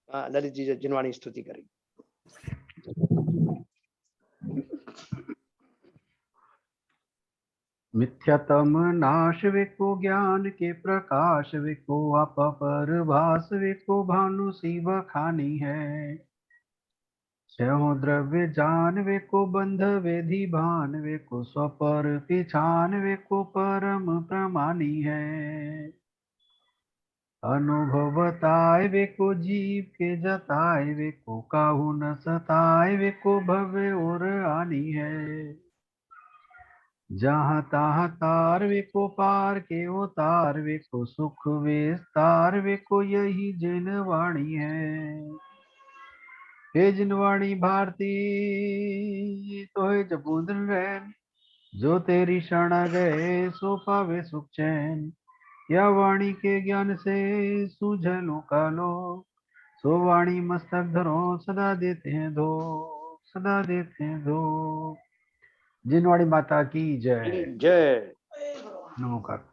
S2: ललित जी जिनवाणी स्तुति करेंगे।
S6: मिथ्यातम नाश विको ज्ञान के प्रकाश विको आप पर भास विको भानु शिव खानी है। छहो द्रव्य जान विको बंध वेधि भान विको स्वपर पिछान विको परम प्रमानी है। अनुभवताय विको जीव के जताय विको काहू न सताय विको भव्य और आनी है। जहाँ तहाँ तार विको पार के उतार विको सुख विस्तार विको यही जिन वाणी है। हे जिनवाणी भारती तो है जबूंदर रैन, जो तेरी शरण गए सो पावे सुख चैन। या वाणी के ज्ञान से सूझलो कालो, सो वाणी मस्तक धरो सदा देते हैं धो, सदा देते हैं धो। जिनवाणी माता की जय।
S2: जय।
S6: नमोकार।